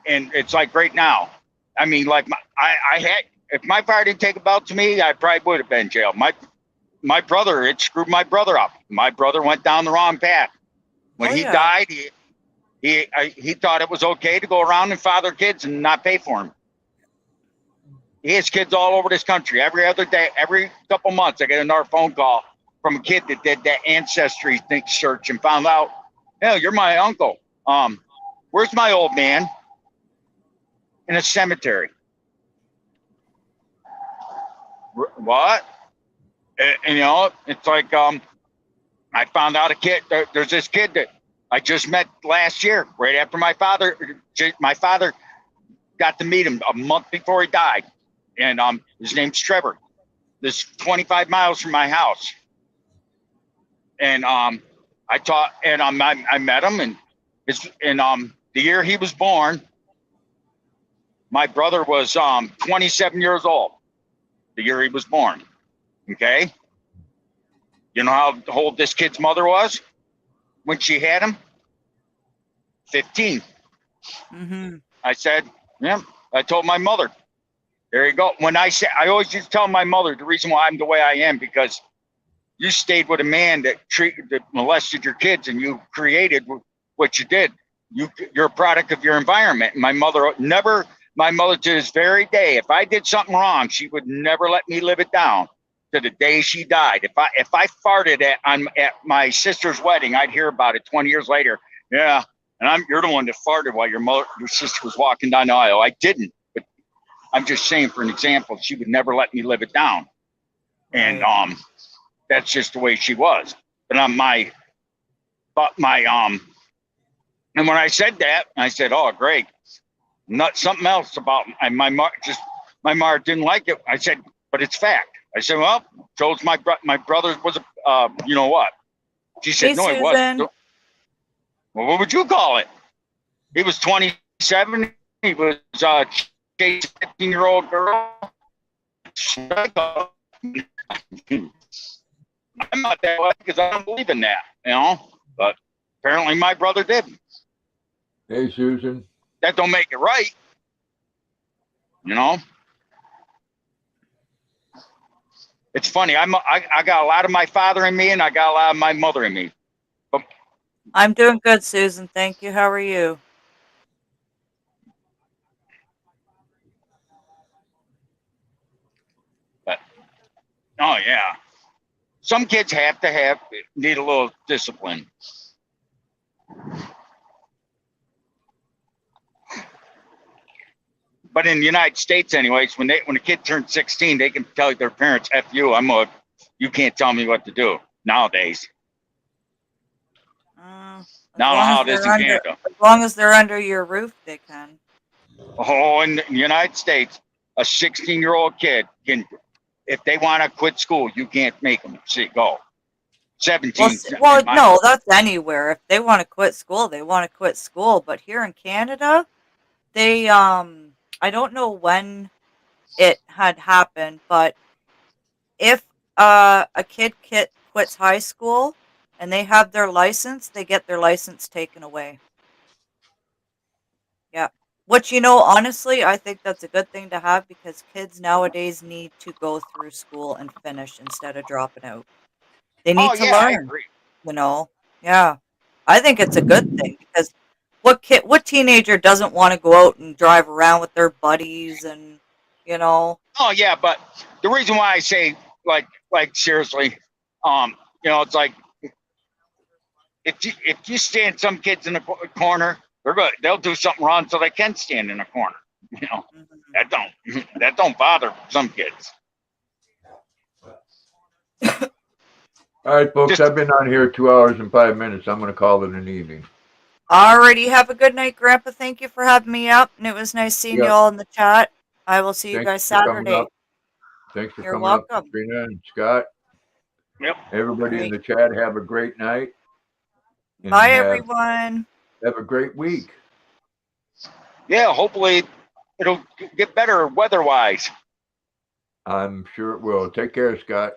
and it's like right now. I mean, like I had, if my father didn't take a belt to me, I probably would have been in jail. My brother, it screwed my brother up. My brother went down the wrong path. When Oh, he yeah. died, he thought it was okay to go around and father kids and not pay for them. He has kids all over this country. Every other day, every couple months, I get another phone call from a kid that did that ancestry search and found out, hell, you're my uncle. Where's my old man? In a cemetery. What? And, you know, it's like I found out there's this kid that I just met last year, right after my father got to meet him a month before he died. And his name's Trevor. This 25 miles from my house. And I met him, and the year he was born, my brother was 27 years old. The year he was born. Okay. You know how old this kid's mother was when she had him? 15. Mm-hmm. I said, yeah. I told my mother, there you go. I always used to tell my mother the reason why I'm the way I am, because you stayed with a man that molested your kids, and you created what you did. You're a product of your environment. And my mother to this very day, if I did something wrong, she would never let me live it down to the day she died. If I farted at my sister's wedding, I'd hear about it 20 years later. Yeah, and you're the one that farted while your sister was walking down the aisle. I didn't, but I'm just saying, for an example, she would never let me live it down. And that's just the way she was. But and when I said that, I said, oh, great. Not something else about my mom didn't like it. I said, but it's fact. I said, well, Joe's my brother was you know what? She said, Hey, no, Susan. it wasn't. Well, what would you call it? He was 27. He was chasing a 15-year-old girl. I'm not that way because I don't believe in that, you know. But apparently my brother did. Hey, Susan. That don't make it right, you know. It's funny. I got a lot of my father in me, and I got a lot of my mother in me. But I'm doing good, Susan. Thank you. How are you? oh yeah, some kids need a little discipline. But in the United States, anyways, when a kid turns 16, they can tell their parents, "F you, you can't tell me what to do." Nowadays, As now long how as it is they're in under, Canada. as long as they're under your roof, they can. Oh, in the United States, a 16-year-old kid can, if they want to quit school, you can't make them go. 17. No, that's anywhere. If they want to quit school, they want to quit school. But here in Canada, they I don't know when it had happened, but if a kid quits high school and they have their license, they get their license taken away. Yeah. Which, honestly, I think that's a good thing to have because kids nowadays need to go through school and finish instead of dropping out. They need Oh to yeah, I learn, agree. Yeah. I think it's a good thing because what teenager doesn't want to go out and drive around with their buddies and, Oh yeah, but the reason why I say like seriously, it's like if you stand some kids in a corner, they'll do something wrong so they can stand in a corner. You know, Mhm. that don't bother some kids. All right, folks, Just- I've been on here 2 hours and 5 minutes. I'm going to call it an evening. Alrighty, have a good night, Grandpa. Thank you for having me up, and it was nice seeing Yeah. you all in the chat. I will see you Thanks guys for coming Saturday. up. Thanks for You're coming up, welcome. Katrina and Scott. Yep. Everybody in Great. the chat, have a great night. And Bye, everyone. Have a great week. Yeah, hopefully it'll get better weather-wise. I'm sure it will. Take care, Scott.